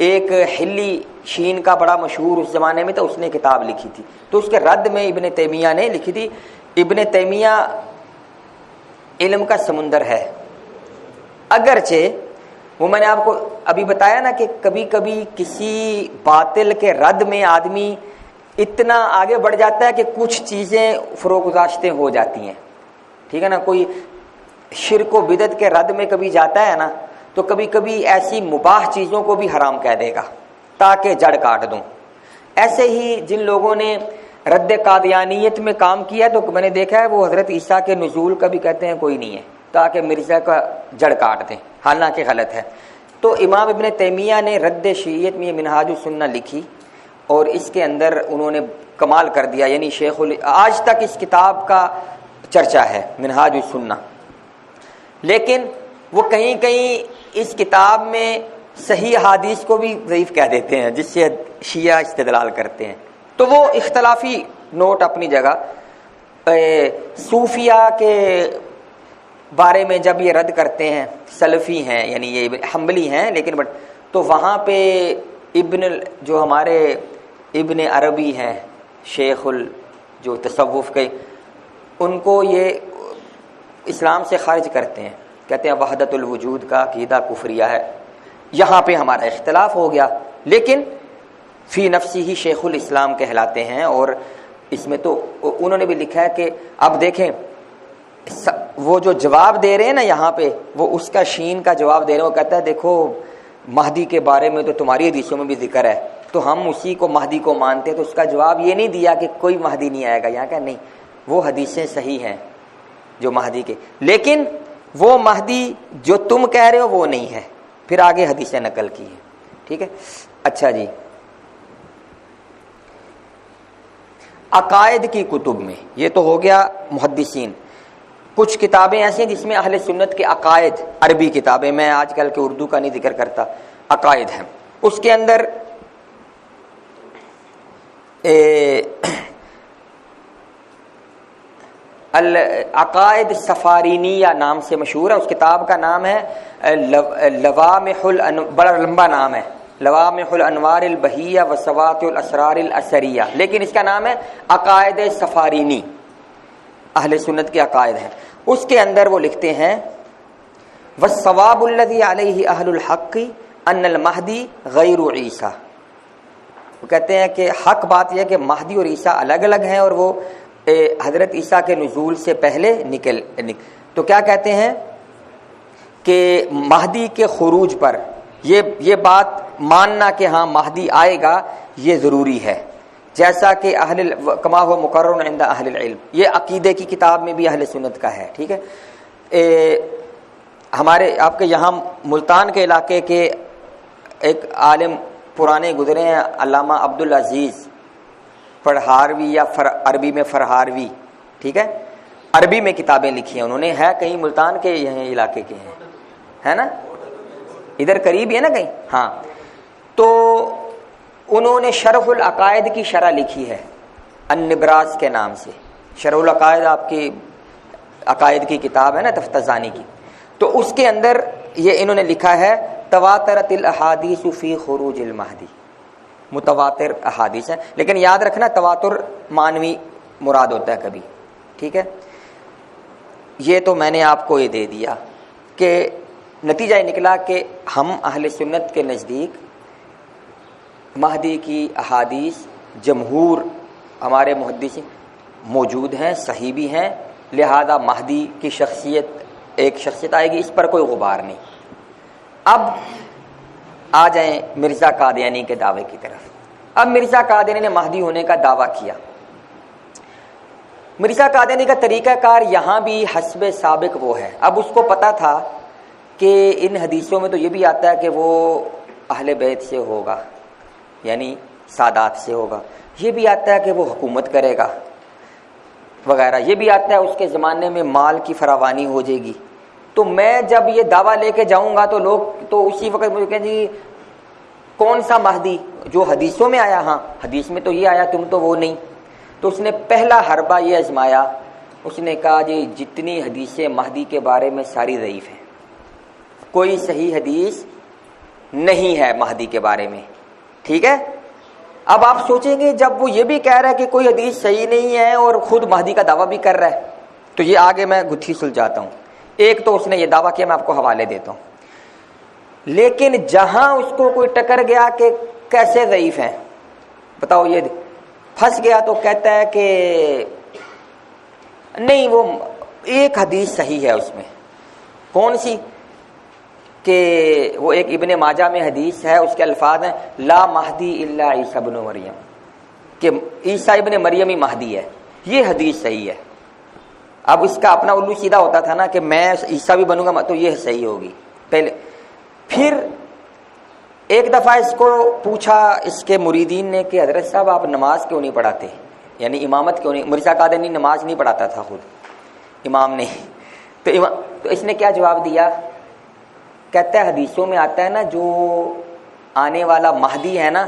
ایک حلی شین کا بڑا مشہور اس زمانے میں تھا، اس نے کتاب لکھی تھی، تو اس کے رد میں ابن تیمیہ نے لکھی تھی۔ ابن تیمیہ علم کا سمندر ہے، اگرچہ وہ میں نے آپ کو ابھی بتایا نا کہ کبھی کبھی کسی باطل کے رد میں آدمی اتنا آگے بڑھ جاتا ہے کہ کچھ چیزیں فروغ گزاشتیں ہو جاتی ہیں، ٹھیک ہے نا۔ کوئی شرک و بدعت کے رد میں کبھی جاتا ہے نا تو کبھی کبھی ایسی مباح چیزوں کو بھی حرام کہہ دے گا تاکہ جڑ کاٹ دوں۔ ایسے ہی جن لوگوں نے رد قادیانیت میں کام کیا تو میں نے دیکھا ہے وہ حضرت عیسیٰ کے نزول کا بھی کہتے ہیں کوئی نہیں ہے تاکہ مرزا کا جڑ کاٹ دیں، حالانکہ غلط ہے۔ تو امام ابن تیمیہ نے رد شیعیت میں منہاج السنہ لکھی اور اس کے اندر انہوں نے کمال کر دیا، یعنی آج تک اس کتاب کا چرچا ہے منہاج السنہ، لیکن وہ کہیں کہیں اس کتاب میں صحیح حدیث کو بھی ضعیف کہہ دیتے ہیں جس سے شیعہ استدلال کرتے ہیں۔ تو وہ اختلافی نوٹ اپنی جگہ۔ صوفیہ کے بارے میں جب یہ رد کرتے ہیں، سلفی ہیں یعنی یہ حنبلی ہیں لیکن تو وہاں پہ جو ہمارے ابن عربی ہیں شیخ جو تصوف کے، ان کو یہ اسلام سے خارج کرتے ہیں، کہتے ہیں وحدت الوجود کا عقیدہ کفریہ ہے۔ یہاں پہ ہمارا اختلاف ہو گیا، لیکن فی نفسی ہی شیخ الاسلام کہلاتے ہیں، اور اس میں تو انہوں نے بھی لکھا ہے کہ اب دیکھیں وہ جو جواب دے رہے ہیں نا یہاں پہ، وہ اس کا شین کا جواب دے رہے ہیں، وہ کہتا ہے دیکھو مہدی کے بارے میں تو تمہاری حدیثوں میں بھی ذکر ہے تو ہم اسی کو مہدی کو مانتے ہیں، تو اس کا جواب یہ نہیں دیا کہ کوئی مہدی نہیں آئے گا، یہاں کا نہیں، وہ حدیثیں صحیح ہیں جو مہدی کے، لیکن وہ مہدی جو تم کہہ رہے ہو وہ نہیں ہے۔ پھر آگے حدیثیں نقل کی ہیں، ٹھیک ہے۔ اچھا جی، عقائد کی کتب میں یہ تو ہو گیا محدثین، کچھ کتابیں ایسی ہیں جس میں اہل سنت کے عقائد، عربی کتابیں، میں آج کل کے اردو کا نہیں ذکر کرتا، عقائد ہیں۔ اس کے اندر العقائد سفارینیہ نام سے مشہور ہے، اس کتاب کا نام ہے لوامح بڑا لمبا نام ہے، لوامح الانوار البہیہ و سواطع الاسرار الاسریہ، لیکن اس کا نام ہے عقائد سفارینی، اہل سنت کے عقائد ہیں۔ اس کے اندر وہ لکھتے ہیں والصواب الذی علیہ اہل الحق ان المہدی غیر عیسیٰ، وہ کہتے ہیں کہ حق بات یہ ہے کہ مہدی اور عیسیٰ الگ الگ ہیں اور وہ حضرت عیسیٰ کے نزول سے پہلے تو کیا کہتے ہیں کہ مہدی کے خروج پر یہ بات ماننا کہ ہاں مہدی آئے گا یہ ضروری ہے، جیسا کہ کما ہوا مقرر عند اہل العلم، یہ عقیدے کی کتاب میں بھی اہل سنت کا ہے، ٹھیک ہے۔ ہمارے آپ کے یہاں ملتان کے علاقے کے ایک عالم پرانے گزرے ہیں علامہ عبدالعزیز فرہاروی یا عربی میں فرہاروی، ٹھیک ہے، عربی میں کتابیں لکھی ہیں انہوں نے، ہے کہیں ملتان کے یہیں علاقے کے ہیں، ہے نا، ادھر قریب ہے نا کہیں، ہاں۔ تو انہوں نے شرح العقائد کی شرح لکھی ہے النبراس کے نام سے، شرح العقائد آپ کی عقائد کی کتاب ہے نا تفتزانی کی، تو اس کے اندر یہ انہوں نے لکھا ہے تواترت الاحادیث فی خروج المہدی، متواتر احادیث ہیں. لیکن یاد رکھنا تواتر مانوی مراد ہوتا ہے کبھی. ٹھیک ہے, یہ تو میں نے آپ کو یہ دے دیا کہ نتیجہ یہ نکلا کہ ہم اہل سنت کے نزدیک مہدی کی احادیث جمہور ہمارے محدثین موجود ہیں, صحیح بھی ہیں, لہذا مہدی کی ایک شخصیت آئے گی, اس پر کوئی غبار نہیں. اب آ جائیں مرزا قادیانی کے دعوے کی طرف. اب مرزا قادیانی نے مہدی ہونے کا دعویٰ کیا. مرزا قادیانی کا طریقہ کار یہاں بھی حسب سابق وہ ہے. اب اس کو پتا تھا کہ ان حدیثوں میں تو یہ بھی آتا ہے کہ وہ اہل بیت سے ہوگا, یعنی سادات سے ہوگا, یہ بھی آتا ہے کہ وہ حکومت کرے گا وغیرہ, یہ بھی آتا ہے اس کے زمانے میں مال کی فراوانی ہو جائے گی. تو میں جب یہ دعویٰ لے کے جاؤں گا تو لوگ تو اسی وقت مجھے کہیں جی کون سا مہدی جو حدیثوں میں آیا, ہاں حدیث میں تو یہ آیا, تم تو وہ نہیں. تو اس نے پہلا حربہ یہ آزمایا, اس نے کہا جی جتنی حدیثیں مہدی کے بارے میں ساری ضعیف ہیں, کوئی صحیح حدیث نہیں ہے مہدی کے بارے میں. ٹھیک ہے, اب آپ سوچیں گے جب وہ یہ بھی کہہ رہا ہے کہ کوئی حدیث صحیح نہیں ہے اور خود مہدی کا دعویٰ بھی کر رہا ہے, تو یہ آگے میں گتھی سلجھاتا ہوں. ایک تو اس نے یہ دعویٰ کیا, میں آپ کو حوالے دیتا ہوں, لیکن جہاں اس کو کوئی ٹکر گیا کہ کیسے ضعیف ہیں بتاؤ, یہ پھنس گیا تو کہتا ہے کہ نہیں وہ ایک حدیث صحیح ہے اس میں. کون سی؟ کہ وہ ایک ابن ماجہ میں حدیث ہے, اس کے الفاظ ہیں لا مہدی الا عیسیٰ ابن مریم, کہ عیسیٰ ابن مریم ہی مہدی ہے. یہ حدیث صحیح ہے. اب اس کا اپنا الو سیدھا ہوتا تھا نا کہ میں عیسیٰ بھی بنوں گا تو یہ صحیح ہوگی پہلے. پھر ایک دفعہ اس کو پوچھا اس کے مریدین نے کہ حضرت صاحب آپ نماز کیوں نہیں پڑھاتے, یعنی امامت کیوں نہیں, مرزا قادیانی نماز نہیں پڑھاتا تھا خود, امام نہیں. تو اس نے کیا جواب دیا, کہتا ہے حدیثوں میں آتا ہے نا جو آنے والا مہدی ہے نا,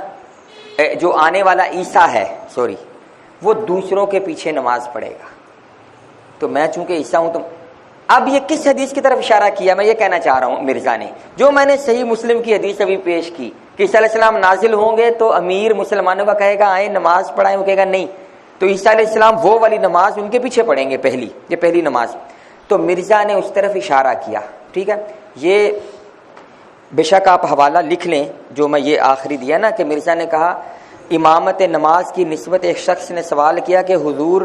جو آنے والا عیسیٰ ہے وہ دوسروں کے پیچھے نماز پڑھے گا. تو میں چونکہ عیسیٰ ہوں تو اب یہ کس حدیث کی طرف اشارہ کیا, میں یہ کہنا چاہ رہا ہوں مرزا نے, جو میں نے صحیح مسلم کی حدیث ابھی پیش کی کہ عیسیٰ علیہ السلام نازل ہوں گے تو امیر مسلمانوں کا کہے گا آئیں نماز پڑھائیں, وہ کہے گا نہیں, تو عیسیٰ علیہ السلام وہ والی نماز ان کے پیچھے پڑھیں گے, یہ پہلی نماز. تو مرزا نے اس طرف اشارہ کیا. ٹھیک ہے, یہ بے شک آپ حوالہ لکھ لیں جو میں یہ آخری دیا نا, کہ مرزا نے کہا امامت نماز کی نسبت ایک شخص نے سوال کیا کہ حضور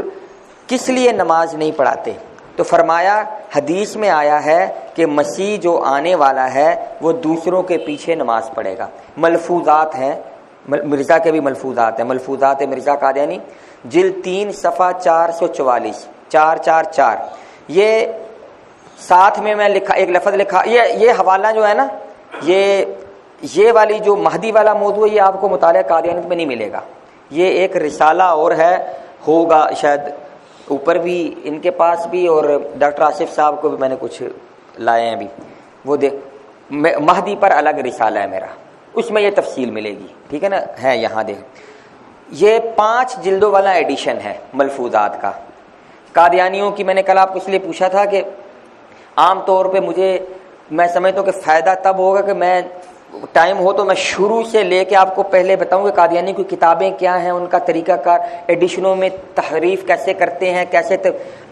کس لیے نماز نہیں پڑھاتے, تو فرمایا حدیث میں آیا ہے کہ مسیح جو آنے والا ہے وہ دوسروں کے پیچھے نماز پڑھے گا. ملفوظات ہیں مرزا کے بھی ملفوظات ہیں, ملفوظات مرزا قادیانی جلد 3 صفحہ 444 444. یہ ساتھ میں لکھا ایک لفظ لکھا, یہ حوالہ جو ہے نا, یہ والی جو مہدی والا موضوع یہ آپ کو مطالعہ قادیانیت میں نہیں ملے گا. یہ ایک رسالہ اور ہے, ہوگا شاید اوپر بھی ان کے پاس بھی, اور ڈاکٹر آصف صاحب کو بھی میں نے کچھ لائے ہیں ابھی, وہ دیکھ مہدی پر الگ رسالہ ہے میرا, اس میں یہ تفصیل ملے گی. ٹھیک ہے نا, ہے یہاں دیکھ, یہ 5 جلدوں والا ایڈیشن ہے ملفوظات کا قادیانیوں کی. میں نے کل آپ کو اس لیے پوچھا تھا کہ عام طور پہ میں سمجھتا ہوں کہ فائدہ تب ہوگا کہ میں ٹائم ہو تو میں شروع سے لے کے آپ کو پہلے بتاؤں کہ قادیانی کی کتابیں کیا ہیں, ان کا طریقہ کار, ایڈیشنوں میں تحریف کیسے کرتے ہیں,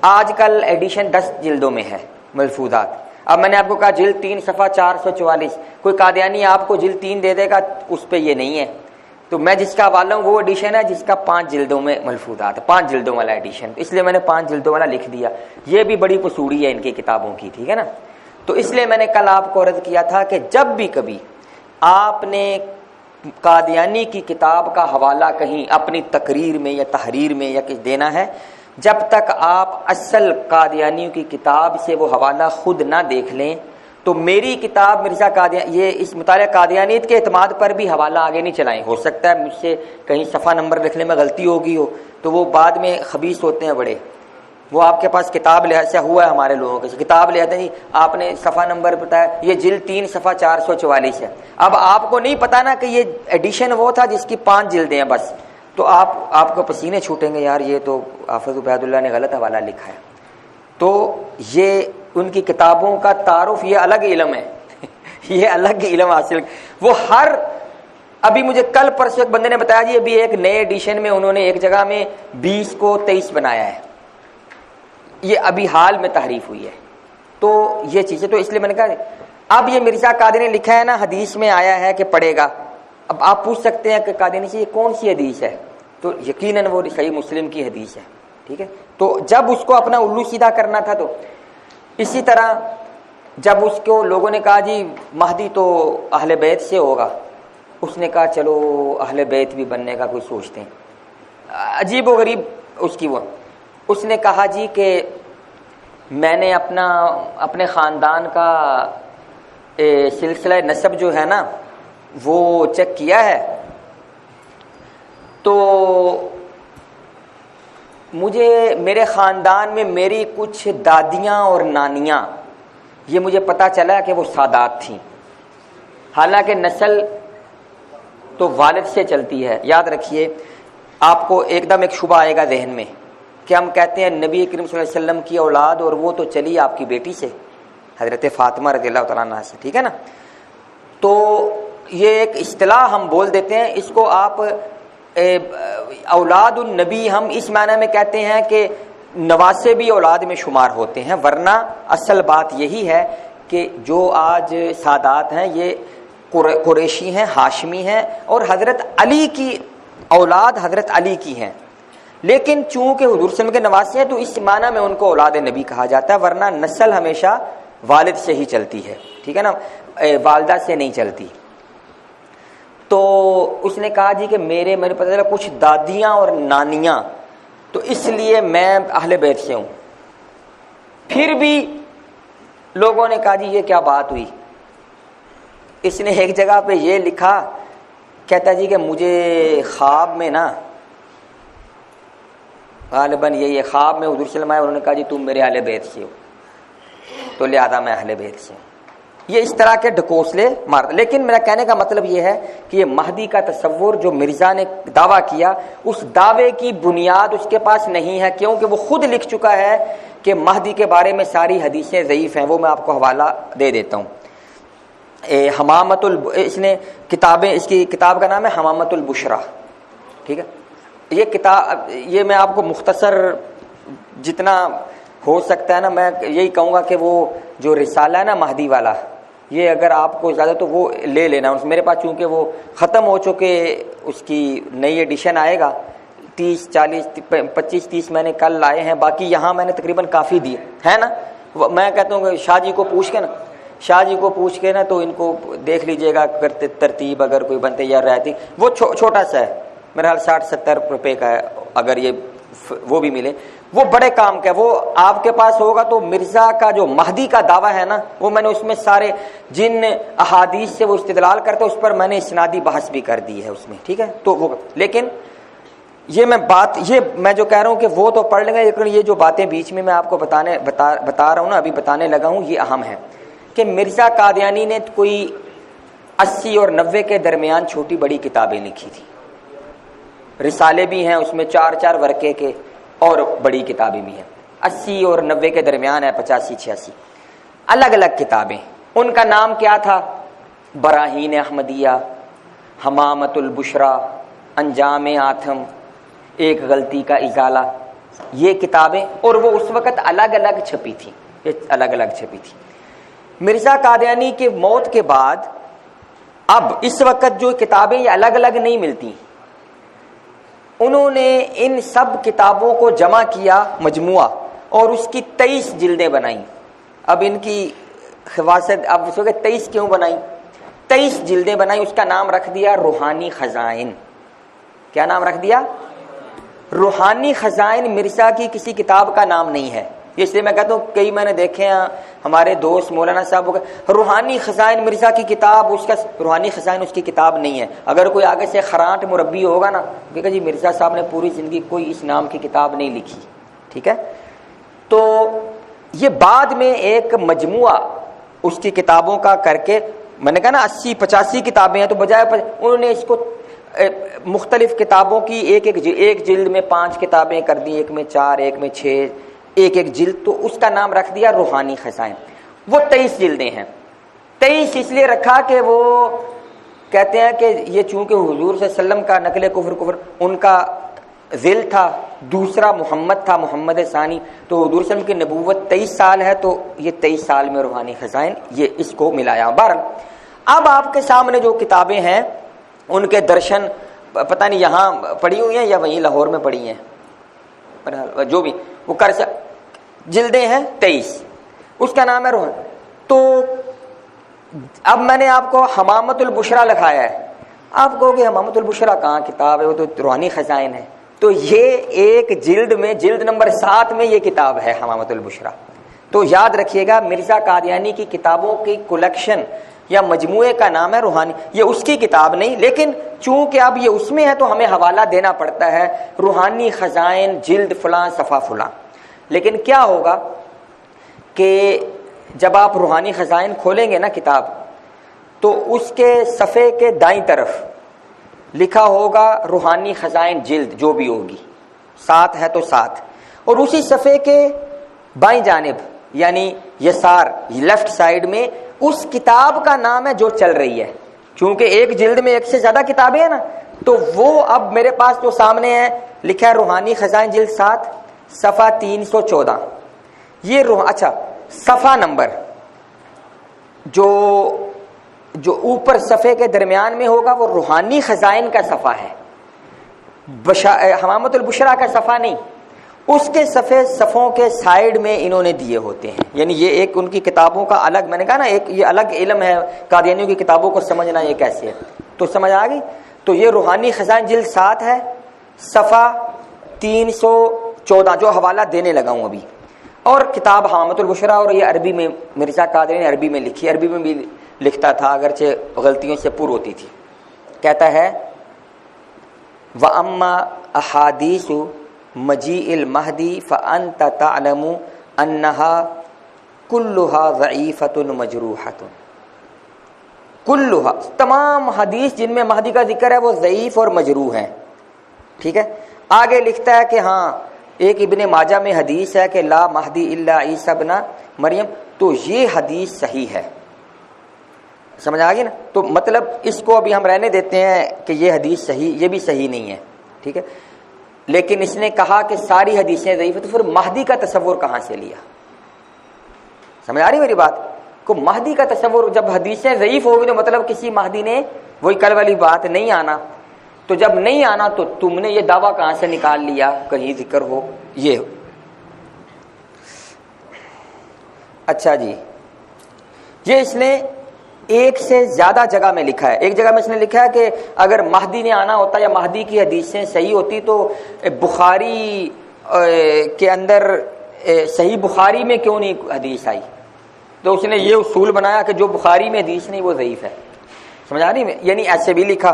آج کل ایڈیشن 10 جلدوں میں ہے ملفوظات. اب میں نے آپ کو کہا جلد 3 صفحہ 444, کوئی قادیانی آپ کو جلد 3 دے دے گا, اس پہ یہ نہیں ہے. تو میں جس کا حوالہ ہوں وہ ایڈیشن ہے جس کا 5 جلدوں میں ملفوظات, 5 جلدوں والا ایڈیشن, اس لیے میں نے 5 جلدوں والا لکھ دیا. یہ بھی بڑی قصوری ہے ان کی کتابوں کی. ٹھیک ہے نا, تو اس لیے میں نے کل آپ کو عرض کیا تھا کہ جب بھی کبھی آپ نے قادیانی کی کتاب کا حوالہ کہیں اپنی تقریر میں یا تحریر میں یا کچھ دینا ہے, جب تک آپ اصل قادیانی کی کتاب سے وہ حوالہ خود نہ دیکھ لیں تو میری کتاب مرزا قادیانی, یہ اس مطالعہ قادیانیت کے اعتماد پر بھی حوالہ آگے نہیں چلائیں. ہو سکتا ہے مجھ سے کہیں صفحہ نمبر لکھنے میں غلطی ہوگی ہو, تو وہ بعد میں خبیث ہوتے ہیں بڑے, وہ آپ کے پاس کتاب لے ایسا ہوا ہے ہمارے لوگوں کے, کتاب لے آتے ہیں آپ نے صفحہ نمبر بتایا, یہ جلد 3 صفحہ 444 ہے. اب آپ کو نہیں پتا نا کہ یہ ایڈیشن وہ تھا جس کی 5 جلدیں ہیں بس, تو آپ کو پسینے چھوٹیں گے, یار یہ تو حافظ عبید اللہ نے غلط حوالہ لکھا ہے. تو یہ ان کی کتابوں کا تعارف یہ الگ علم ہے یہ الگ علم حاصل, وہ ہر ابھی مجھے کل پرسوں ایک بندے نے بتایا جی ابھی ایک نئے ایڈیشن میں انہوں نے ایک جگہ میں 20 کو 23 بنایا ہے، یہ ابھی حال میں تحریف ہوئی ہے۔ تو یہ چیزیں، تو اس لیے میں نے کہا اب یہ مرزا قادری نے لکھا ہے نا حدیث میں آیا ہے کہ پڑھے گا، اب آپ پوچھ سکتے ہیں کہ قادری سے یہ کون سی حدیث ہے، تو یقیناً وہ صحیح مسلم کی حدیث ہے، ٹھیک ہے۔ تو جب اس کو اپنا الو سیدھا کرنا تھا، تو اسی طرح جب اس کو لوگوں نے کہا جی مہدی تو اہل بیت سے ہوگا، اس نے کہا چلو اہل بیت بھی بننے کا کوئی سوچتے ہیں، عجیب و غریب اس کی وہ، اس نے کہا جی کہ میں نے اپنے خاندان کا سلسلہ نسب جو ہے نا وہ چیک کیا ہے، تو مجھے میرے خاندان میں میری کچھ دادیاں اور نانیاں، یہ مجھے پتا چلا کہ وہ سادات تھیں، حالانکہ نسل تو والد سے چلتی ہے۔ یاد رکھیے، آپ کو ایک دم ایک شبہ آئے گا ذہن میں کہ ہم کہتے ہیں نبی کریم صلی اللہ علیہ وسلم کی اولاد اور وہ تو چلی آپ کی بیٹی سے، حضرت فاطمہ رضی اللہ تعالیٰ عنہا سے، ٹھیک ہے نا۔ تو یہ ایک اصطلاح ہم بول دیتے ہیں، اس کو آپ اولاد النبی ہم اس معنی میں کہتے ہیں کہ نواسے بھی اولاد میں شمار ہوتے ہیں، ورنہ اصل بات یہی ہے کہ جو آج سادات ہیں یہ قریشی ہیں، ہاشمی ہیں، اور حضرت علی کی اولاد حضرت علی کی ہیں، لیکن چونکہ حضور صلی اللہ علیہ وسلم کے نواسے ہیں تو اس معنی میں ان کو اولاد نبی کہا جاتا ہے، ورنہ نسل ہمیشہ والد سے ہی چلتی ہے، ٹھیک ہے نا، والدہ سے نہیں چلتی۔ تو اس نے کہا جی کہ میرے پتہ چلا کچھ دادیاں اور نانیاں، تو اس لیے میں اہل بیت سے ہوں۔ پھر بھی لوگوں نے کہا جی یہ کیا بات ہوئی، اس نے ایک جگہ پہ یہ لکھا، کہتا جی کہ مجھے خواب میں نا غالباً یہ خواب میں حضور صلی اللہ علیہ وسلم آئے، انہوں نے کہا جی تم میرے اہل بیت سے ہو، تو لہذا میں اہل بیت سے ہوں۔ یہ اس طرح کے ڈھکوسلے مارتا، لیکن میرا کہنے کا مطلب یہ ہے کہ یہ مہدی کا تصور جو مرزا نے دعویٰ کیا، اس دعوے کی بنیاد اس کے پاس نہیں ہے، کیونکہ وہ خود لکھ چکا ہے کہ مہدی کے بارے میں ساری حدیثیں ضعیف ہیں۔ وہ میں آپ کو حوالہ دے دیتا ہوں، اس نے کتابیں، اس کی کتاب کا نام ہے حمامۃ البشرا، ٹھیک ہے۔ یہ کتاب، یہ میں آپ کو مختصر جتنا ہو سکتا ہے نا، میں یہی کہوں گا کہ وہ جو رسالہ ہے نا مہدی والا، یہ اگر آپ کو زیادہ تو وہ لے لینا، میرے پاس چونکہ وہ ختم ہو چکے، اس کی نئی ایڈیشن آئے گا، 25-30 میں نے کل لائے ہیں، باقی یہاں میں نے تقریباً کافی دیے ہے نا۔ میں کہتا ہوں کہ شاہ جی کو پوچھ کے نا تو ان کو دیکھ لیجئے گا، کرتے ترتیب اگر کوئی بنتے یا رہتی، وہ چھوٹا سا ہے، میرا حال 60-70 روپے کا ہے، اگر یہ وہ بھی ملے، وہ بڑے کام کا ہے، وہ آپ کے پاس ہوگا تو مرزا کا جو مہدی کا دعویٰ ہے نا، وہ میں نے اس میں سارے جن احادیث سے وہ استدلال کرتے اس پر میں نے اسنادی بحث بھی کر دی ہے اس میں، ٹھیک ہے۔ تو وہ، لیکن یہ میں جو کہہ رہا ہوں کہ وہ تو پڑھ لیں گے، لیکن یہ جو باتیں بیچ میں آپ کو بتا رہا ہوں نا، ابھی بتانے لگا ہوں، یہ اہم ہے کہ مرزا قادیانی نے کوئی 80 اور 90 کے درمیان چھوٹی بڑی کتابیں لکھی تھی، رسالے بھی ہیں اس میں 4-4 ورقے کے، اور بڑی کتابیں بھی ہیں، 80 اور 90 کے درمیان ہے، 85-86 الگ الگ کتابیں۔ ان کا نام کیا تھا؟ براہین احمدیہ، حمامۃ البشرا، انجام آتم، ایک غلطی کا ازالہ، یہ کتابیں، اور وہ اس وقت الگ الگ چھپی تھی، مرزا قادیانی کی موت کے بعد اب اس وقت جو کتابیں یہ الگ الگ نہیں ملتی، انہوں نے ان سب کتابوں کو جمع کیا مجموعہ، اور اس کی 23 جلدیں بنائیں۔ اب ان کی خواصت، اب اس وقت 23 کیوں بنائیں؟ 23 جلدیں بنائیں، اس کا نام رکھ دیا روحانی خزائن۔ کیا نام رکھ دیا؟ روحانی خزائن مرزا کی کسی کتاب کا نام نہیں ہے، اس لیے میں کہتا ہوں کئی میں نے دیکھے ہیں ہمارے دوست مولانا صاحب روحانی خزائن مرزا کی کتاب، اس کا روحانی خزائن اس کی کتاب نہیں ہے۔ اگر کوئی آگے سے خرانٹ مربی ہوگا نا کہ جی مرزا صاحب نے پوری زندگی کوئی اس نام کی کتاب نہیں لکھی، ٹھیک ہے۔ تو یہ بعد میں ایک مجموعہ اس کی کتابوں کا کر کے، میں نے کہا نا 80-85 کتابیں ہیں، تو بجائے انہوں نے اس کو مختلف کتابوں کی ایک جلد میں 5 کتابیں کر دی، ایک میں 4، ایک میں 6، ایک جلد، تو اس کا نام رکھ دیا روحانی خزائن۔ وہ 23 جلدیں ہیں۔ 23 اس لیے رکھا کہ وہ کہتے ہیں کہ یہ چونکہ حضور صلی اللہ علیہ وسلم کا نقل کفر ان کا ذل تھا، دوسرا محمد تھا، محمد ثانی، تو حضور صلی اللہ علیہ وسلم کی نبوت 23 سال ہے، تو یہ 23 سال میں روحانی خزائن یہ اس کو ملایا۔ بہرحال اب آپ کے سامنے جو کتابیں ہیں ان کے درشن پتہ نہیں یہاں پڑھی ہوئی ہیں یا وہیں لاہور میں پڑھی ہیں، بہرحال جو بھی وہ جلدیں ہیں 23، اس کا نام ہے روحان۔ تو اب میں نے آپ کو حمامت البشرا لکھایا ہے، آپ کہو کہ حمامت البشرا کہاں کتاب ہے، وہ تو روحانی خزائن ہے، تو یہ ایک جلد میں، جلد نمبر 7 میں یہ کتاب ہے حمامت البشرا۔ تو یاد رکھیے گا مرزا قادیانی کی کتابوں کی کلیکشن یا مجموعے کا نام ہے روحانی، یہ اس کی کتاب نہیں، لیکن چونکہ اب یہ اس میں ہے تو ہمیں حوالہ دینا پڑتا ہے روحانی خزائن جلد فلاں صفحہ فلاں۔ لیکن کیا ہوگا کہ جب آپ روحانی خزائن کھولیں گے نا کتاب، تو اس کے صفحے کے دائیں طرف لکھا ہوگا روحانی خزائن جلد جو بھی ہوگی، 7 ہے تو 7، اور اسی صفحے کے بائیں جانب یعنی یسار لیفٹ سائڈ میں اس کتاب کا نام ہے جو چل رہی ہے۔ چونکہ ایک جلد میں ایک سے زیادہ کتابیں ہیں نا، تو وہ اب میرے پاس جو سامنے ہے لکھا ہے روحانی خزائن جلد 7 صفحہ 314، یہ اچھا صفحہ نمبر جو اوپر صفحے کے درمیان میں ہوگا وہ روحانی خزائن کا صفحہ ہے، حمامت البشرا کا صفحہ نہیں، اس کے صفوں کے سائیڈ میں انہوں نے دیے ہوتے ہیں، یعنی یہ ایک ان کی کتابوں کا الگ، میں نے کہا نا ایک یہ الگ علم ہے قادیانیوں کی کتابوں کو سمجھنا یہ کیسے ہے، تو سمجھ آ گئی۔ تو یہ روحانی خزائن جلد 7 ہے صفحہ 314 جو حوالہ دینے لگا ہوں ابھی، اور کتاب حمامت البشرا، اور یہ عربی میں مرزا قادری نے عربی میں لکھی، عربی میں بھی لکھتا تھا اگرچہ غلطیوں سے پر ہوتی تھی۔ کہتا ہے وَأَمَّا أَحَادِيثُ مَجِيءِ الْمَهْدِي فَأَنْتَ تَعْلَمُ أَنَّهَا كُلُّهَا ضَعِيفَةٌ مَجْرُوحَةٌ، كُلُّهَا تمام حدیث جن میں مہدی کا ذکر ہے وہ ضعیف اور مجروح ہیں، ٹھیک ہے۔ آگے لکھتا ہے کہ ہاں ایک ابن ماجہ میں حدیث ہے کہ لا مہدی الا عیسی ابن مریم، تو یہ حدیث صحیح ہے، سمجھ آ گئی نا۔ تو مطلب اس کو ابھی ہم رہنے دیتے ہیں کہ یہ حدیث صحیح، یہ بھی صحیح نہیں ہے، ٹھیک ہے۔ لیکن اس نے کہا کہ ساری حدیثیں ضعیف ہیں، تو پھر مہدی کا تصور کہاں سے لیا؟ سمجھ آ رہی میری بات کو؟ مہدی کا تصور جب حدیثیں ضعیف ہوگی تو مطلب کسی مہدی نے وہی کل والی بات نہیں آنا، تو جب نہیں آنا تو تم نے یہ دعویٰ کہاں سے نکال لیا کہیں ذکر ہو یہ۔ اچھا جی، یہ اس نے ایک سے زیادہ جگہ میں لکھا ہے۔ ایک جگہ میں اس نے لکھا ہے کہ اگر مہدی نے آنا ہوتا یا مہدی کی حدیثیں صحیح ہوتی تو بخاری کے اندر صحیح بخاری میں کیوں نہیں حدیث آئی، تو اس نے یہ اصول بنایا کہ جو بخاری میں حدیث نہیں وہ ضعیف ہے، سمجھ آ رہی ہے؟ یعنی ایسے بھی لکھا۔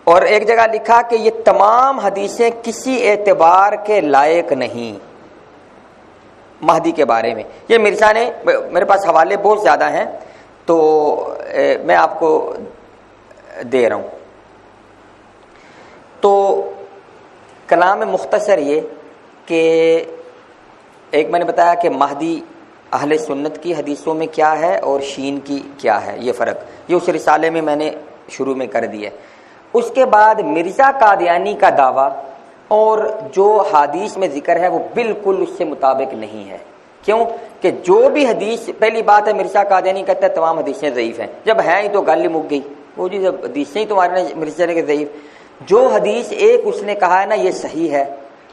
اور ایک جگہ لکھا کہ یہ تمام حدیثیں کسی اعتبار کے لائق نہیں مہدی کے بارے میں۔ یہ مرزا نے، میرے پاس حوالے بہت زیادہ ہیں تو میں آپ کو دے رہا ہوں۔ تو کلام مختصر یہ کہ ایک میں نے بتایا کہ مہدی اہل سنت کی حدیثوں میں کیا ہے اور شین کی کیا ہے، یہ فرق یہ اس رسالے میں میں نے شروع میں کر دیا ہے۔ اس کے بعد مرزا قادیانی کا دعویٰ اور جو حدیث میں ذکر ہے وہ بالکل اس سے مطابق نہیں ہے۔ کیوں کہ جو بھی حدیث، پہلی بات ہے مرزا قادیانی کہتا ہے تمام حدیثیں ضعیف ہیں، جب ہیں ہی تو گل ہی مک گئی، وہ جی جب حدیثیں ہی تمہارے نے مرزا نے کہ ضعیف، جو حدیث ایک اس نے کہا ہے نا یہ صحیح ہے،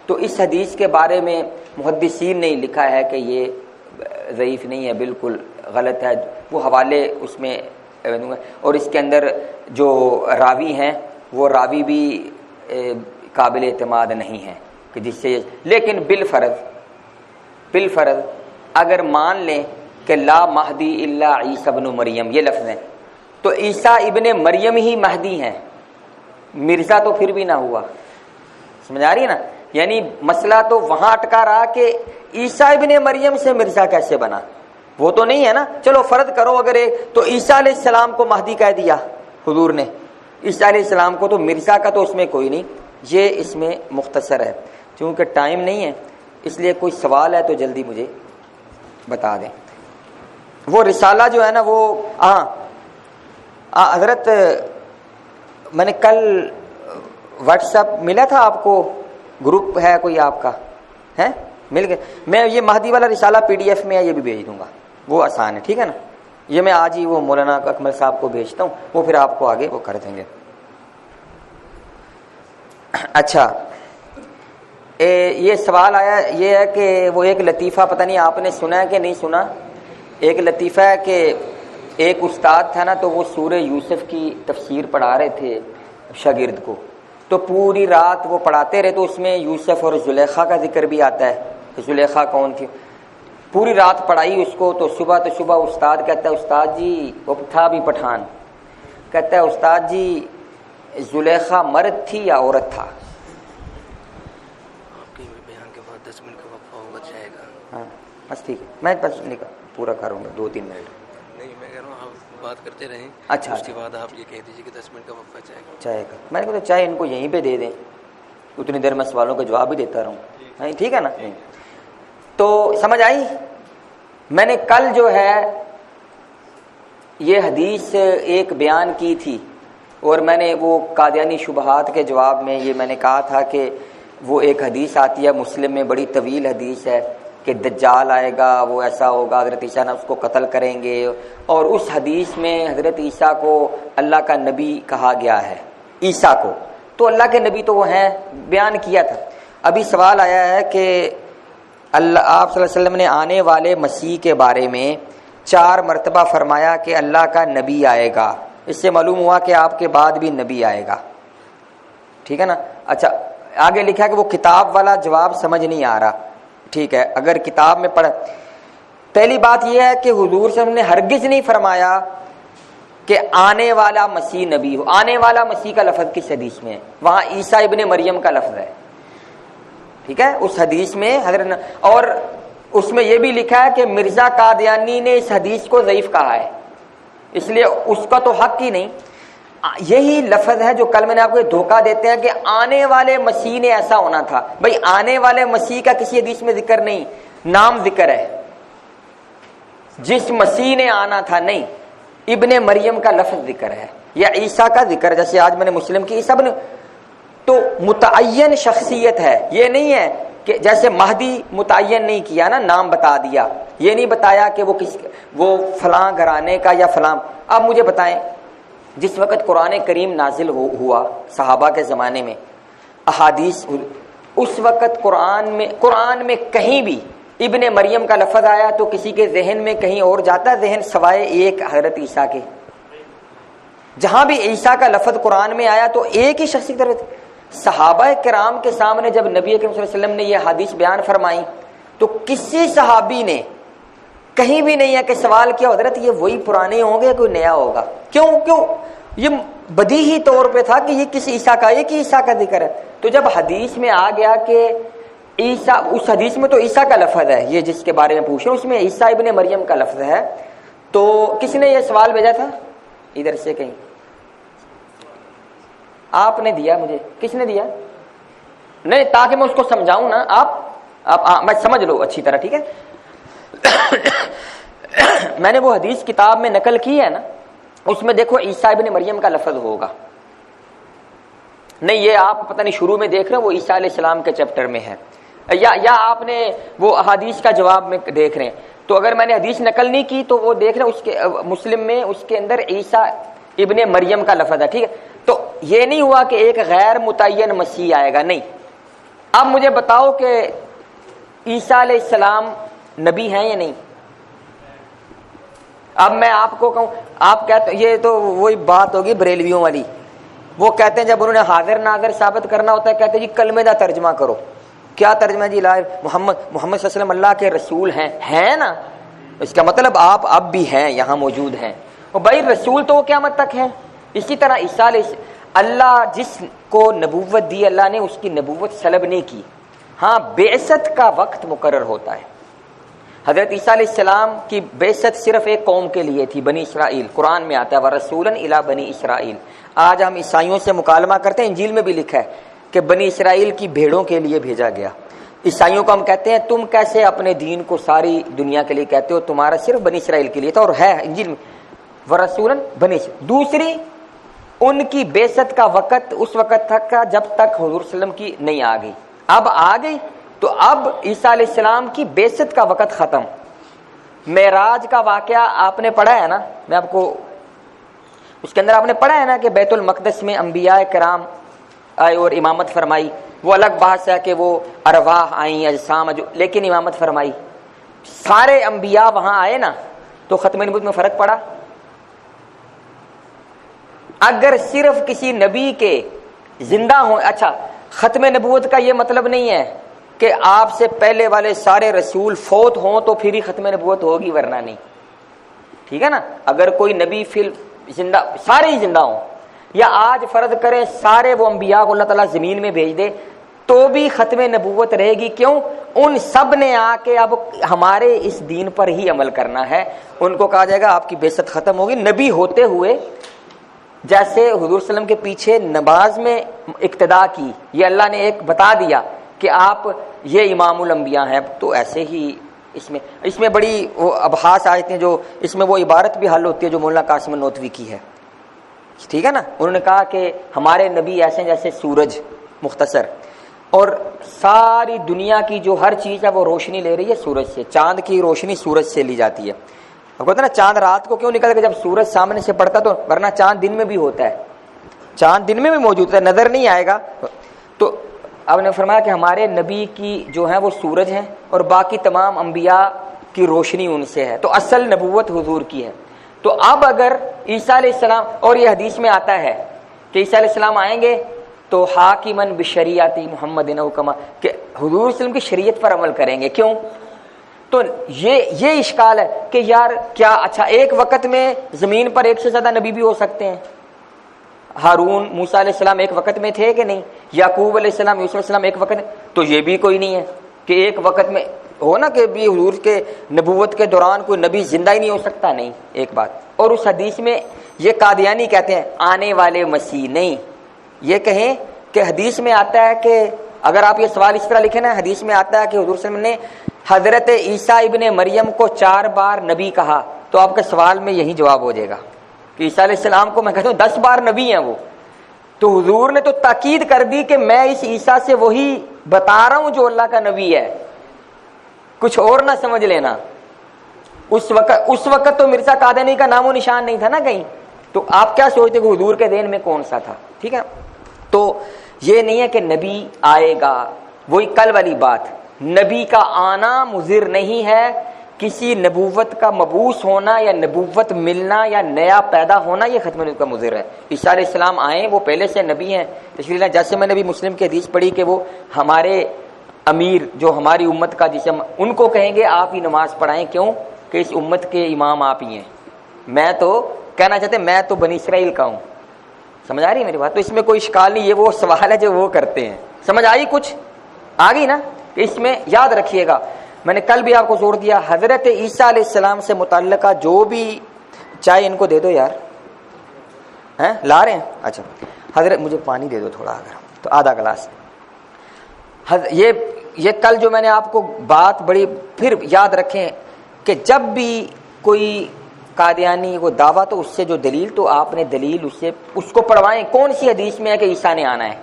تو اس حدیث کے بارے میں محدثین نے لکھا ہے کہ یہ ضعیف نہیں ہے، بالکل غلط ہے، وہ حوالے اس میں دوں گا، اور اس کے اندر جو راوی ہیں وہ راوی بھی قابل اعتماد نہیں ہے کہ جس سے، لیکن بالفرض اگر مان لیں کہ لا مہدی الا عیسی ابن مریم یہ لفظ ہیں، تو عیسیٰ ابن مریم ہی مہدی ہیں، مرزا تو پھر بھی نہ ہوا، سمجھ آ رہی ہے نا؟ یعنی مسئلہ تو وہاں اٹکا رہا کہ عیسیٰ ابن مریم سے مرزا کیسے بنا، وہ تو نہیں ہے نا۔ چلو فرض کرو اگر تو عیسیٰ علیہ السلام کو مہدی کہہ دیا حضور نے، عیسیٰ علیہ السلام کو، تو مرزا کا تو اس میں کوئی نہیں۔ یہ اس میں مختصر ہے، چونکہ ٹائم نہیں ہے اس لیے کوئی سوال ہے تو جلدی مجھے بتا دیں۔ وہ رسالہ جو ہے نا وہ حضرت میں نے کل واٹس ایپ ملا تھا آپ کو، گروپ ہے کوئی آپ کا ہے، مل گئے؟ میں یہ مہدی والا رسالہ PDF میں ہے، یہ بھی بھیج دوں گا، وہ آسان ہے، ٹھیک ہے نا؟ یہ میں آج ہی وہ مولانا اکمل صاحب کو بھیجتا ہوں، وہ پھر آپ کو آگے وہ کر دیں گے۔ اچھا، یہ سوال آیا یہ ہے کہ وہ ایک لطیفہ پتہ نہیں آپ نے سنا ہے کہ نہیں سنا، ایک لطیفہ ہے کہ ایک استاد تھا نا، تو وہ سورہ یوسف کی تفسیر پڑھا رہے تھے شاگرد کو، تو پوری رات وہ پڑھاتے رہے، تو اس میں یوسف اور زلیخا کا ذکر بھی آتا ہے کہ زلیخا کون تھی، پوری رات پڑھائی اس کو، تو صبح استاد کہتا ہے استاد جی، وہ تھا بھی پٹھان، کہتا ہے استاد جی زلیخا مرد تھی یا عورت تھا؟ آپ کے بیان کے بعد 10 منٹ کا وقفہ ہوگا، جائے گا؟ ہاں بس ٹھیک ہے، میں بس پورا کروں گا 2-3 منٹ۔ نہیں میں کہہ رہا ہوں آپ بات کرتے رہیں، اچھا اس کے بعد آپ یہ کہہ دیجیے کہ 10 منٹ کا وقفہ چاہے گا، میں نے کہا چاہے ان کو یہیں پہ دے دیں، اتنی دیر میں سوالوں کا جواب بھی دیتا رہوں، ٹھیک ہے نا؟ تو سمجھ آئی؟ میں نے کل جو ہے یہ حدیث ایک بیان کی تھی، اور میں نے وہ قادیانی شبہات کے جواب میں یہ میں نے کہا تھا کہ وہ ایک حدیث آتی ہے مسلم میں، بڑی طویل حدیث ہے کہ دجال آئے گا، وہ ایسا ہوگا، حضرت عیسیٰ نے اس کو قتل کریں گے، اور اس حدیث میں حضرت عیسیٰ کو اللہ کا نبی کہا گیا ہے، عیسیٰ کو تو اللہ کے نبی تو وہ ہیں، بیان کیا تھا۔ ابھی سوال آیا ہے کہ اللہ آپ صلی اللہ علیہ وسلم نے آنے والے مسیح کے بارے میں 4 مرتبہ فرمایا کہ اللہ کا نبی آئے گا، اس سے معلوم ہوا کہ آپ کے بعد بھی نبی آئے گا، ٹھیک ہے نا؟ اچھا آگے لکھا کہ وہ کتاب والا جواب سمجھ نہیں آ رہا، ٹھیک ہے، اگر کتاب میں پڑھ، پہلی بات یہ ہے کہ حضور صلی اللہ علیہ وسلم نے ہرگز نہیں فرمایا کہ آنے والا مسیح نبی ہو۔ آنے والا مسیح کا لفظ کس حدیث میں ہے؟ وہاں عیسیٰ ابن مریم کا لفظ ہے، ٹھیک ہے، اس حدیث میں حضرت، اور اس میں یہ بھی لکھا ہے کہ مرزا قادیانی نے اس حدیث کو ضعیف کہا ہے، اس لیے اس کا تو حق ہی نہیں۔ یہی لفظ ہے جو کل میں نے آپ کو دھوکہ دیتے ہیں کہ آنے والے مسیح نے ایسا ہونا تھا، بھائی آنے والے مسیح کا کسی حدیث میں ذکر نہیں، نام ذکر ہے، جس مسیح نے آنا تھا نہیں، ابن مریم کا لفظ ذکر ہے یا عیسیٰ کا ذکر، جیسے آج میں نے مسلم کی سب نے، تو متعین شخصیت ہے، یہ نہیں ہے کہ جیسے مہدی متعین نہیں کیا نا، نام بتا دیا، یہ نہیں بتایا کہ وہ فلاں گھرانے کا یا فلاں۔ اب مجھے بتائیں، جس وقت قرآن کریم نازل ہوا صحابہ کے زمانے میں، احادیث، اس وقت قرآن میں کہیں بھی ابن مریم کا لفظ آیا تو کسی کے ذہن میں کہیں اور جاتا ہے ذہن سوائے ایک حضرت عیسیٰ کے؟ جہاں بھی عیسیٰ کا لفظ قرآن میں آیا تو ایک ہی شخص کی طرف، صحابہ کرام کے سامنے جب نبی اکرم صلی اللہ علیہ وسلم نے یہ حدیث بیان فرمائی تو کسی صحابی نے کہیں بھی نہیں ہے کہ سوال کیا حضرت یہ وہی پرانے ہوں گے کوئی نیا ہوگا؟ کیوں یہ بدیہی طور پہ تھا کہ یہ کس عیسیٰ کا، ایک ہی عیسیٰ کا ذکر ہے۔ تو جب حدیث میں آ گیا کہ عیسیٰ، اس حدیث میں تو عیسیٰ کا لفظ ہے، یہ جس کے بارے میں پوچھ رہے ہیں اس میں عیسیٰ ابن مریم کا لفظ ہے، تو کس نے یہ سوال بھیجا تھا؟ ادھر سے کہیں آپ نے دیا مجھے، کس نے دیا؟ نہیں، تاکہ میں اس کو سمجھاؤں نا، آپ میں سمجھ لو اچھی طرح، ٹھیک ہے؟ میں نے وہ حدیث کتاب میں نقل کی ہے نا، اس میں دیکھو عیسیٰ ابن مریم کا لفظ ہوگا، نہیں یہ آپ پتہ نہیں شروع میں دیکھ رہے ہیں وہ عیسیٰ علیہ السلام کے چیپٹر میں ہے، یا آپ نے وہ احادیث کا جواب میں دیکھ رہے ہیں، تو اگر میں نے حدیث نقل نہیں کی تو وہ دیکھ رہے ہیں اس کے مسلم میں، اس کے اندر عیسیٰ ابن مریم کا لفظ ہے، ٹھیک ہے؟ تو یہ نہیں ہوا کہ ایک غیر متعین مسیح آئے گا، نہیں۔ اب مجھے بتاؤ کہ عیسیٰ علیہ السلام نبی ہیں یا نہیں؟ اب میں آپ کو کہوں، آپ کہتے یہ تو وہی بات ہوگی بریلویوں والی، وہ کہتے ہیں جب انہوں نے حاضر ناظر ثابت کرنا ہوتا ہے کہتے ہیں جی کلمے کا ترجمہ کرو۔ کیا ترجمہ جی؟ محمد صلی اللہ علیہ وسلم اللہ کے رسول ہیں نا، اس کا مطلب آپ اب بھی ہیں، یہاں موجود ہیں، بھائی رسول تو وہ قیامت تک ہے۔ اسی طرح عیسیٰ علیہ اللہ جس کو نبوت دی اللہ نے اس کی نبوت سلب نہیں کی، ہاں بعثت کا وقت مقرر ہوتا ہے۔ حضرت عیسیٰ علیہ السلام کی بعثت صرف ایک قوم کے لیے تھی، بنی اسرائیل، قرآن میں آتا ہے وَرَسُولًا إِلَىٰ بنی اسرائیل۔ آج ہم عیسائیوں سے مکالمہ کرتے ہیں، انجیل میں بھی لکھا ہے کہ بنی اسرائیل کی بھیڑوں کے لیے بھیجا گیا۔ عیسائیوں کو ہم کہتے ہیں تم کیسے اپنے دین کو ساری دنیا کے لیے کہتے ہو، تمہارا صرف بنی اسرائیل کے لیے تھا، اور ہے انجیل میں ورسولاً بنی اسرائیل۔ دوسری، ان کی بعثت کا وقت اس وقت تک جب تک حضور صلی اللہ علیہ وسلم کی نہیں آ گئی، اب آ گئی تو اب عیسیٰ علیہ السلام کی بعثت کا وقت ختم۔ معراج کا واقعہ آپ نے پڑھا ہے نا، میں آپ کو اس کے اندر آپ نے پڑھا ہے نا کہ بیت المقدس میں انبیاء کرام آئے اور امامت فرمائی۔ وہ الگ بحث ہے کہ وہ ارواح آئیں اجسام، لیکن امامت فرمائی۔ سارے انبیاء وہاں آئے نا، تو ختم نبوت میں فرق پڑا؟ اگر صرف کسی نبی کے زندہ ہوں، اچھا ختم نبوت کا یہ مطلب نہیں ہے کہ آپ سے پہلے والے سارے رسول فوت ہوں تو پھر ہی ختم نبوت ہوگی، ورنہ نہیں، ٹھیک ہے نا۔ اگر کوئی نبی زندہ، سارے ہی زندہ ہوں، یا آج فرض کریں سارے وہ انبیاء کو اللہ تعالیٰ زمین میں بھیج دے تو بھی ختم نبوت رہے گی۔ کیوں؟ ان سب نے آ کے اب ہمارے اس دین پر ہی عمل کرنا ہے، ان کو کہا جائے گا آپ کی بعثت ختم ہوگی۔ نبی ہوتے ہوئے جیسے حضور صلی اللہ علیہ وسلم کے پیچھے نماز میں اقتدا کی، یہ اللہ نے ایک بتا دیا کہ آپ یہ امام الانبیاء ہیں، تو ایسے ہی اس میں بڑی وہ ابحاث آیتیں جو اس میں وہ عبارت بھی حل ہوتی ہے جو مولانا قاسم نوتوی کی ہے، ٹھیک ہے نا۔ انہوں نے کہا کہ ہمارے نبی ایسے جیسے سورج، مختصر، اور ساری دنیا کی جو ہر چیز ہے وہ روشنی لے رہی ہے سورج سے، چاند کی روشنی سورج سے لی جاتی ہے۔ اب کہتے ہیں نا چاند رات کو کیوں نکل گیا؟ جب سورج سامنے سے پڑتا تو، ورنہ چاند دن میں بھی ہوتا ہے، چاند دن میں بھی موجود ہے، نظر نہیں آئے گا۔ تو آپ نے فرمایا کہ ہمارے نبی کی جو ہے وہ سورج ہیں اور باقی تمام انبیاء کی روشنی ان سے ہے، تو اصل نبوت حضور کی ہے۔ تو اب اگر عیسیٰ علیہ السلام، اور یہ حدیث میں آتا ہے کہ عیسیٰ علیہ السلام آئیں گے تو حاکمن بشریعت محمد کما، کہ حضور صلی اللہ علیہ وسلم کی شریعت پر عمل کریں گے۔ کیوں؟ تو یہ اشکال ہے کہ یار کیا اچھا ایک وقت میں زمین پر ایک سے زیادہ نبی بھی ہو سکتے ہیں؟ ہارون، موسیٰ علیہ السلام ایک وقت میں تھے کہ نہیں؟ یعقوب علیہ السلام، یوسف علیہ السلام ایک وقت میں؟ تو یہ بھی کوئی نہیں ہے کہ ایک وقت میں ہو نا کہ بھی حضور کے نبوت کے دوران کوئی نبی زندہ ہی نہیں ہو سکتا، نہیں، ایک بات۔ اور اس حدیث میں یہ قادیانی کہتے ہیں آنے والے مسیح، نہیں، یہ کہیں کہ حدیث میں آتا ہے کہ اگر آپ یہ سوال اس طرح لکھیں نا، حدیث میں آتا ہے کہ حضور صلی اللہ علیہ وسلم نے حضرت عیسیٰ ابن مریم کو 4 بار نبی کہا، تو آپ کے سوال میں یہی جواب ہو جائے گا کہ عیسیٰ علیہ السلام کو میں کہتا ہوں 10 بار نبی ہیں وہ، تو حضور نے تو تاکید کر دی کہ میں اس عیسیٰ سے وہی بتا رہا ہوں جو اللہ کا نبی ہے، کچھ اور نہ سمجھ لینا۔ اس وقت تو مرزا قادیانی کا نام و نشان نہیں تھا نا کہیں، تو آپ کیا سوچتے کہ حضور کے دین میں کون سا تھا؟ ٹھیک ہے، تو یہ نہیں ہے کہ نبی آئے گا، وہی کل والی بات، نبی کا آنا مضر نہیں ہے، کسی نبوت کا مبعوث ہونا یا نبوت ملنا یا نیا پیدا ہونا یہ ختم نبوت کا مضر ہے۔ عیسیٰ علیہ السلام آئے، وہ پہلے سے نبی ہیں، تشریح اللہ، جیسے میں نے بھی مسلم کی حدیث پڑھی کہ وہ ہمارے امیر جو ہماری امت کا، جسے ان کو کہیں گے آپ ہی نماز پڑھائیں، کیوں کہ اس امت کے امام آپ ہی ہیں۔ میں تو کہنا چاہتے میں تو بنی اسرائیل کا ہوں، سمجھ آ رہی ہے میری بات؟ تو اس میں کوئی اشکال نہیں، یہ وہ سوال ہے جو وہ کرتے ہیں۔ سمجھ آئی؟ کچھ آ گئی نا؟ اس میں یاد رکھیے گا، میں نے کل بھی آپ کو زور دیا، حضرت عیسیٰ علیہ السلام سے متعلقہ جو بھی، چائے ان کو دے دو یار، ہیں لا رہے ہیں؟ اچھا حضرت مجھے پانی دے دو تھوڑا، اگر تو آدھا گلاس۔ یہ کل جو میں نے آپ کو بات بڑی، پھر یاد رکھیں کہ جب بھی کوئی قادیانی وہ دعویٰ تو اس سے جو دلیل، تو آپ نے دلیل اس کو پڑھوائیں، کون سی حدیث میں ہے کہ عیسیٰ نے آنا ہے،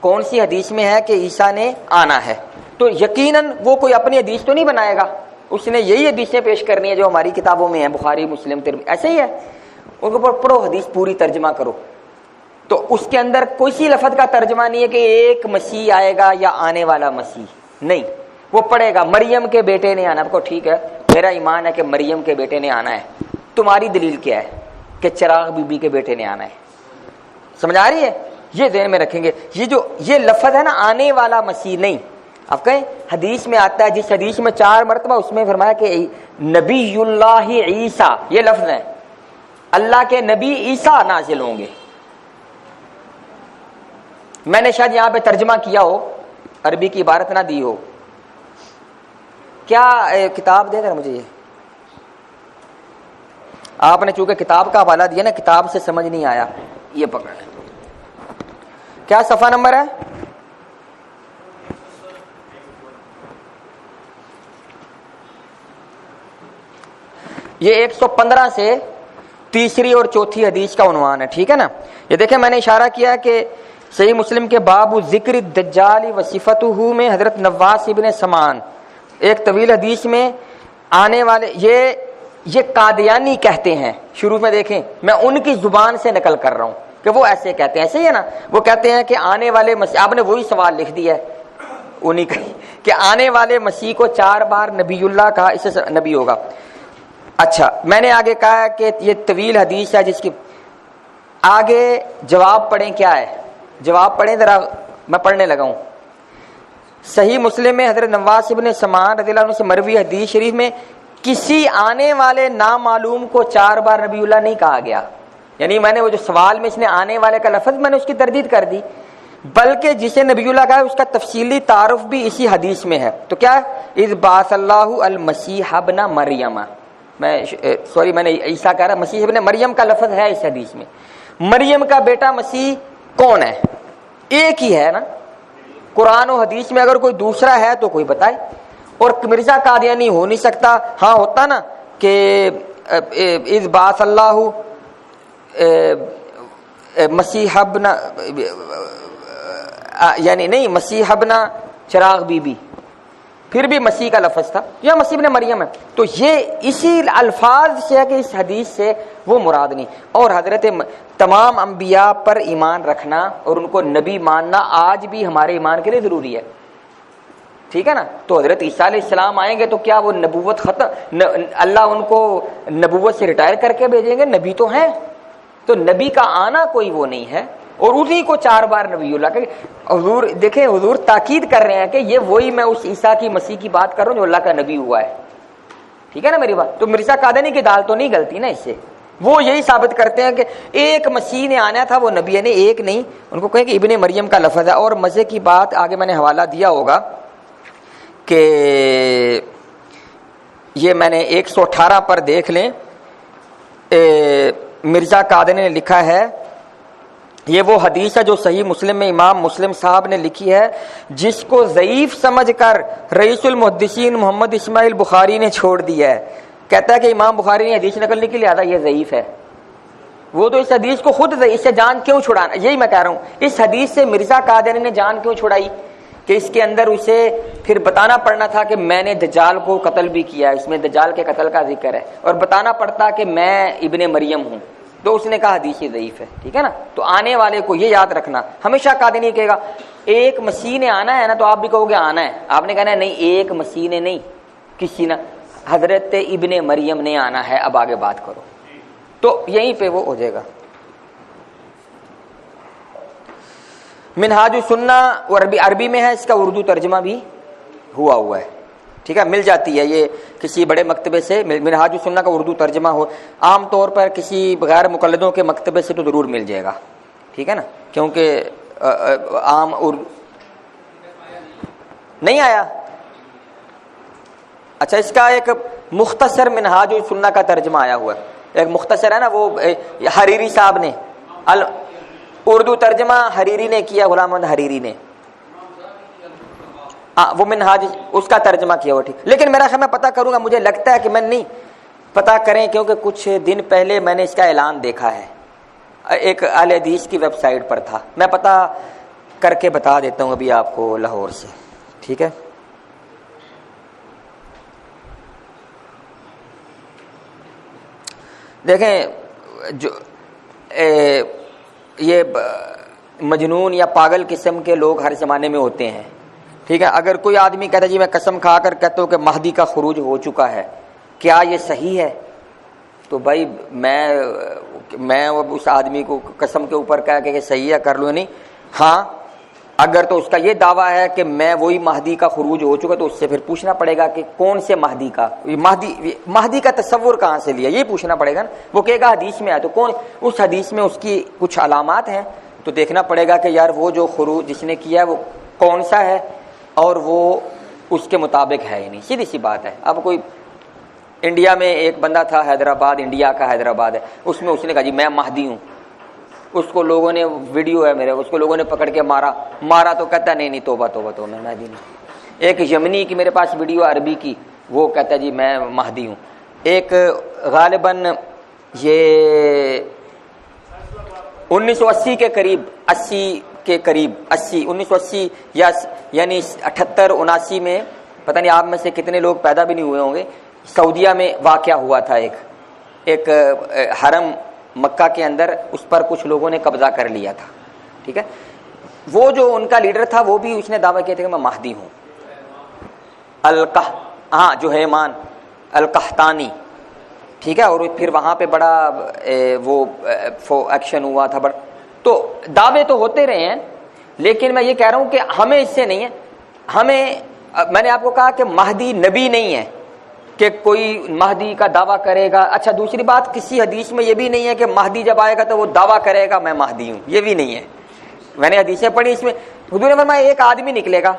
کون سی حدیث میں ہے کہ عیسیٰ نے آنا ہے؟ تو یقیناً وہ کوئی اپنی حدیث تو نہیں بنائے گا، اس نے یہی حدیثیں پیش کرنی ہے جو ہماری کتابوں میں ہیں، بخاری، مسلم، ترمذی، ایسے ہی ہے، ان کے اوپر پڑھو حدیث، پوری ترجمہ کرو، تو اس کے اندر کوئی سی لفظ کا ترجمہ نہیں ہے کہ ایک مسیح آئے گا یا آنے والا مسیح، نہیں، وہ پڑھے گا مریم کے بیٹے نے آنا، آپ کو ٹھیک ہے میرا ایمان ہے کہ مریم کے بیٹے نے آنا ہے، تمہاری دلیل کیا ہے کہ چراغ بی بی کے بیٹے نے آنا ہے؟ سمجھ آ رہی ہے؟ یہ ذہن میں رکھیں گے، یہ لفظ ہے نا آنے والا مسیح، نہیں، آپ کہیں حدیث میں آتا ہے، جس حدیث میں 4 مرتبہ اس میں فرمایا کہ نبی اللہ عیسیٰ، یہ لفظ ہے، اللہ کے نبی عیسیٰ نازل ہوں گے۔ میں نے شاید یہاں پہ ترجمہ کیا ہو، عربی کی عبارت نہ دی ہو، کیا کتاب دے گا مجھے؟ یہ آپ نے چونکہ کتاب کا حوالہ دیا نا، کتاب سے سمجھ نہیں آیا، یہ پکڑ کیا صفحہ نمبر ہے؟ یہ 115 سے تیسری اور چوتھی حدیث کا عنوان ہے، ٹھیک ہے نا. یہ دیکھیں میں نے اشارہ کیا کہ صحیح مسلم کے باب ذکر الدجال و صفتہ میں حضرت نواس ابن سمان ایک طویل حدیث میں آنے والے یہ قادیانی کہتے ہیں. شروع میں دیکھیں میں ان کی زبان سے نقل کر رہا ہوں کہ وہ ایسے کہتے ہیں، ایسے ہی ہے نا. وہ کہتے ہیں کہ آنے والے مسیح، آپ نے وہی سوال لکھ دیا ہے انہی کا کہ آنے والے مسیح کو 4 بار نبی اللہ کہا، اس سے نبی ہوگا. اچھا میں نے آگے کہا کہ یہ طویل حدیث ہے جس کی آگے جواب پڑھیں. کیا ہے جواب؟ پڑھیں ذرا، میں پڑھنے لگا ہوں. صحیح مسلم میں حضرت نواس ابن سمان رضی اللہ عنہ سے مروی حدیث شریف میں کسی آنے والے نامعلوم کو 4 بار نبی اللہ نہیں کہا گیا. یعنی میں نے وہ جو سوال میں اس نے آنے والے کا لفظ میں نے اس کی تردید کر دی، بلکہ جسے نبی اللہ کہا اس کا تفصیلی تعارف بھی اسی حدیث میں ہے. تو کیا ہے؟ اذ بعث اللہ المسیح ابن مریم، میں نے عیسیٰ کہہ رہا، مسیح ابن مریم کا لفظ ہے اس حدیث میں. مریم کا بیٹا مسیح کون ہے؟ ایک ہی ہے نا. قرآن و حدیث میں اگر کوئی دوسرا ہے تو کوئی بتائے. اور مرزا قادیانی ہو نہیں سکتا. ہاں ہوتا نا کہ اذ بعث اللہ مسیح ابن، یعنی نہیں مسیح ابن چراغ بی بی، پھر بھی مسیح کا لفظ تھا، یا مسیح ابن مریم ہے. تو یہ اسی الفاظ سے ہے کہ اس حدیث سے وہ مراد نہیں. اور حضرت تمام انبیاء پر ایمان رکھنا اور ان کو نبی ماننا آج بھی ہمارے ایمان کے لیے ضروری ہے، ٹھیک ہے نا. تو حضرت عیسیٰ علیہ السلام آئیں گے تو کیا وہ نبوت ختم؟ اللہ ان کو نبوت سے ریٹائر کر کے بھیجیں گے؟ نبی تو ہیں. تو نبی کا آنا کوئی وہ نہیں ہے. اور اسی کو 4 بار نبی اللہ کہ حضور دیکھیں، حضور تاکید کر رہے ہیں کہ یہ وہی میں اس عیسیٰ کی مسیح کی بات کر رہا ہوں جو اللہ کا نبی ہوا ہے، ٹھیک ہے نا میری بات. تو مرزا قادیانی کی دال تو نہیں گلتی نا اس سے. وہ یہی ثابت کرتے ہیں کہ ایک مسیح نے آنا تھا، وہ نبی نے ایک نہیں. ان کو کہیں کہ ابن مریم کا لفظ ہے. اور مزے کی بات آگے میں نے حوالہ دیا ہوگا کہ یہ میں نے 118 پر دیکھ لیں، مرزا قادیانی نے لکھا ہے، یہ وہ حدیث ہے جو صحیح مسلم میں امام مسلم صاحب نے لکھی ہے، جس کو ضعیف سمجھ کر رئیس المحدثین محمد اسماعیل بخاری نے چھوڑ دیا ہے. کہتا ہے کہ امام بخاری نے حدیث نقل نہیں کی لہذا یہ ضعیف ہے. وہ تو اس حدیث کو خود اس سے جان کیوں چھڑانا، یہی میں کہہ رہا ہوں. اس حدیث سے مرزا قادیانی نے جان کیوں چھڑائی کہ اس کے اندر اسے پھر بتانا پڑنا تھا کہ میں نے دجال کو قتل بھی کیا ہے، اس میں دجال کے قتل کا ذکر ہے، اور بتانا پڑتا کہ میں ابن مریم ہوں. تو اس نے کہا حدیث ضعیف ہے، ٹھیک ہے نا. تو آنے والے کو یہ یاد رکھنا، ہمیشہ قادیانی کہے گا ایک مسیح نے آنا ہے نا، تو آپ بھی کہو گے آنا ہے. آپ نے کہنا ہے نہیں، ایک مسیح نے نہیں، کسی نے، حضرت ابن مریم نے آنا ہے. اب آگے بات کرو. تو یہیں پہ وہ ہو جائے گا. منہاج السنہ عربی میں ہے، اس کا اردو ترجمہ بھی ہوا ہے، ٹھیک ہے، مل جاتی ہے. یہ کسی بڑے مکتبے سے منہاج السنہ کا اردو ترجمہ ہو، عام طور پر کسی غیر مقلدوں کے مکتبے سے تو ضرور مل جائے گا، ٹھیک ہے نا، کیونکہ عام نہیں آیا. اچھا اس کا ایک مختصر منہاج السنہ کا ترجمہ آیا ہوا ہے، ایک مختصر ہے نا، وہ حریری صاحب نے اردو ترجمہ حریری نے کیا، غلام احمد حریری نے، وہ منہاج اس کا ترجمہ کیا ہوا، ٹھیک. لیکن میرا خیال میں پتہ کروں گا، مجھے لگتا ہے کہ میں نہیں پتہ کریں، کیونکہ کچھ دن پہلے میں نے اس کا اعلان دیکھا ہے، ایک اہل حدیث کی ویب سائٹ پر تھا. میں پتہ کر کے بتا دیتا ہوں ابھی آپ کو لاہور سے، ٹھیک ہے. دیکھیں جو یہ مجنون یا پاگل قسم کے لوگ ہر زمانے میں ہوتے ہیں، ٹھیک ہے. اگر کوئی آدمی کہتا ہے جی میں قسم کھا کر کہتا ہوں کہ مہدی کا خروج ہو چکا ہے، کیا یہ صحیح ہے؟ تو بھائی میں اس آدمی کو قسم کے اوپر کہا کہ صحیح ہے کر لوں نہیں. ہاں اگر تو اس کا یہ دعویٰ ہے کہ میں وہی مہدی کا خروج ہو چکا، تو اس سے پھر پوچھنا پڑے گا کہ کون سے مہدی کا، مہدی کا تصور کہاں سے لیا، یہ پوچھنا پڑے گا نا. وہ کہے گا حدیث میں ہے، تو کون اس حدیث میں اس کی کچھ علامات ہیں، تو دیکھنا پڑے گا کہ یار وہ جو خروج جس نے کیا ہے وہ کون سا ہے اور وہ اس کے مطابق ہے یا نہیں. سیدھی سی بات ہے. اب کوئی انڈیا میں ایک بندہ تھا، حیدرآباد، انڈیا کا حیدرآباد ہے، اس میں اس نے کہا جی میں مہدی ہوں. اس کو لوگوں نے، ویڈیو ہے میرے، اس کو لوگوں نے پکڑ کے مارا تو کہتا نہیں توبہ میں مہدی نہیں. ایک یمنی کی میرے پاس ویڈیو عربی کی، وہ کہتا ہے جی میں مہدی ہوں. ایک غالباً یہ 1980 کے قریب 1980 یا یعنی 78 79 میں، پتہ نہیں آپ میں سے کتنے لوگ پیدا بھی نہیں ہوئے ہوں گے، سعودیہ میں واقعہ ہوا تھا ایک حرم مکہ کے اندر، اس پر کچھ لوگوں نے قبضہ کر لیا تھا، ٹھیک ہے. وہ جو ان کا لیڈر تھا وہ بھی اس نے دعویٰ کیا تھا کہ میں مہدی ہوں. جوہیمان القحطانی، ٹھیک ہے. اور پھر وہاں پہ بڑا وہ ایکشن ہوا تھا. تو دعوے تو ہوتے رہے ہیں، لیکن میں یہ کہہ رہا ہوں کہ ہمیں اس سے نہیں ہے. میں نے آپ کو کہا کہ مہدی نبی نہیں ہے کہ کوئی مہدی کا دعویٰ کرے گا. اچھا دوسری بات، کسی حدیث میں یہ بھی نہیں ہے کہ مہدی جب آئے گا تو وہ دعویٰ کرے گا میں مہدی ہوں، یہ بھی نہیں ہے. میں نے حدیثیں پڑھی، اس میں حضور نے فرمایا ایک آدمی نکلے گا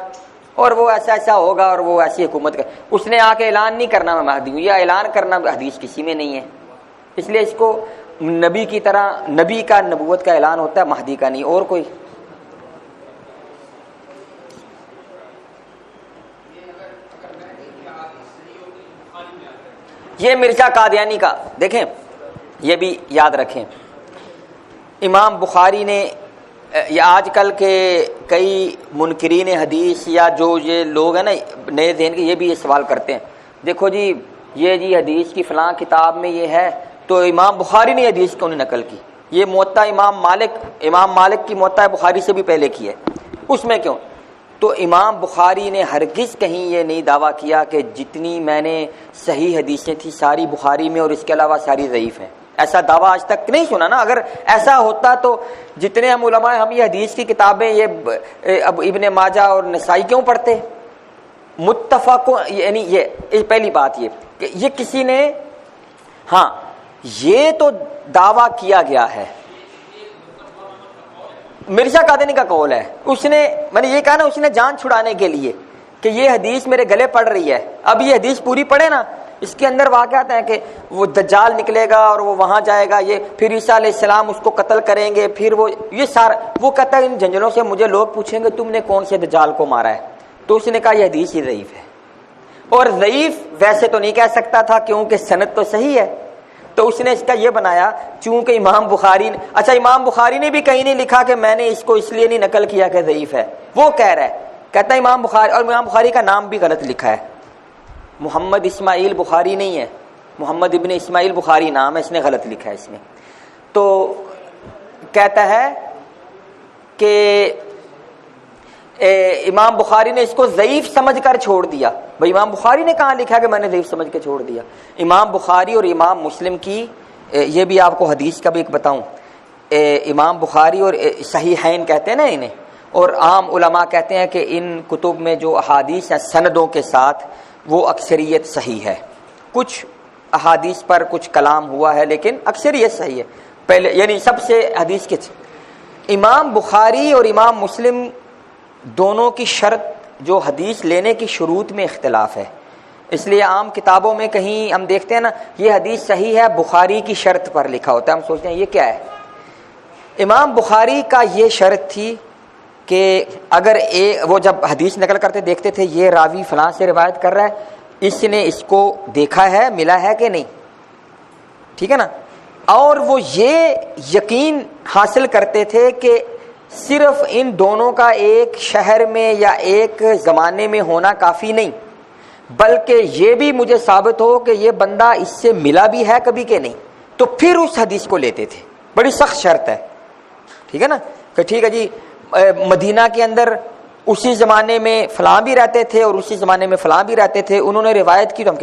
اور وہ ایسا ہوگا اور وہ ایسی حکومت کا، اس نے آ کے اعلان نہیں کرنا میں مہدی ہوں، یہ اعلان کرنا حدیث کسی میں نہیں ہے. اس لیے اس کو نبی کی طرح، نبی کا نبوت کا اعلان ہوتا ہے، مہدی کا نہیں. اور کوئی یہ مرزا قادیانی کا دیکھیں، یہ بھی یاد رکھیں. امام بخاری نے، یا آج کل کے کئی منکرین حدیث یا جو یہ لوگ ہیں نا نئے ذہن کے، یہ بھی یہ سوال کرتے ہیں، دیکھو جی یہ جی حدیث کی فلاں کتاب میں یہ ہے تو امام بخاری نے حدیث کیوں نہیں نقل کی؟ یہ موطا امام مالک کی موطا بخاری سے بھی پہلے کی ہے، اس میں کیوں؟ تو امام بخاری نے ہرگز کہیں یہ نہیں دعویٰ کیا کہ جتنی میں نے صحیح حدیثیں تھیں ساری بخاری میں اور اس کے علاوہ ساری ضعیف ہیں. ایسا دعویٰ آج تک نہیں سنا نا. اگر ایسا ہوتا تو جتنے ہم علماء ہم یہ حدیث کی کتابیں یہ اب ابن ماجہ اور نسائی کیوں پڑھتے؟ متفق، یعنی یہ پہلی بات یہ کہ یہ کسی نے، ہاں یہ تو دعویٰ کیا گیا ہے، مرزا قادیانی کا قول ہے. اس نے، میں نے یہ کہا نا، اس نے جان چھڑانے کے لیے کہ یہ حدیث میرے گلے پڑ رہی ہے. اب یہ حدیث پوری پڑھے نا، اس کے اندر واقعات ہیں کہ وہ دجال نکلے گا اور وہ وہاں جائے گا، یہ پھر عیسیٰ علیہ السلام اس کو قتل کریں گے، پھر وہ یہ سارا، وہ کہتا ہے ان جنجلوں سے مجھے لوگ پوچھیں گے تم نے کون سے دجال کو مارا ہے. تو اس نے کہا یہ حدیث ہی ضعیف ہے. اور ضعیف ویسے تو نہیں کہہ سکتا تھا کیونکہ سند تو صحیح ہے. تو اس نے اس کا یہ بنایا چونکہ امام بخاری نے، اچھا امام بخاری نے بھی کہیں نہیں لکھا کہ میں نے اس کو اس لیے نہیں نقل کیا کہ ضعیف ہے. وہ کہہ رہا ہے، کہتا ہے امام بخاری، اور امام بخاری کا نام بھی غلط لکھا ہے، محمد اسماعیل بخاری نہیں ہے، محمد ابن اسماعیل بخاری نام ہے، اس نے غلط لکھا ہے اس میں. تو کہتا ہے کہ امام بخاری نے اس کو ضعیف سمجھ کر چھوڑ دیا. بھائی امام بخاری نے کہاں لکھا کہ میں نے ضعیف سمجھ کے چھوڑ دیا؟ امام بخاری اور امام مسلم کی، یہ بھی آپ کو حدیث کا بھی ایک بتاؤں، امام بخاری اور صحیحین کہتے ہیں نا انہیں، اور عام علماء کہتے ہیں کہ ان کتب میں جو احادیث ہیں سندوں کے ساتھ وہ اکثریت صحیح ہے. کچھ احادیث پر کچھ کلام ہوا ہے لیکن اکثریت صحیح ہے. پہلے یعنی سب سے حدیث کے امام بخاری اور امام مسلم دونوں کی شرط جو حدیث لینے کی شروط میں اختلاف ہے. اس لیے عام کتابوں میں کہیں ہم دیکھتے ہیں نا یہ حدیث صحیح ہے بخاری کی شرط پر لکھا ہوتا ہے، ہم سوچتے ہیں یہ کیا ہے. امام بخاری کا یہ شرط تھی کہ اگر وہ جب حدیث نقل کرتے دیکھتے تھے یہ راوی فلاں سے روایت کر رہا ہے، اس نے اس کو دیکھا ہے، ملا ہے کہ نہیں، ٹھیک ہے نا. اور وہ یہ یقین حاصل کرتے تھے کہ صرف ان دونوں کا ایک شہر میں یا ایک زمانے میں ہونا کافی نہیں، بلکہ یہ بھی مجھے ثابت ہو کہ یہ بندہ اس سے ملا بھی ہے کبھی کہ نہیں. تو پھر اس حدیث کو لیتے تھے. بڑی سخت شرط ہے، ٹھیک ہے نا، کہ ٹھیک ہے جی مدینہ کے اندر اسی زمانے میں فلاں بھی رہتے تھے اور اسی زمانے میں فلاں بھی رہتے تھے، انہوں نے روایت کی تو ہم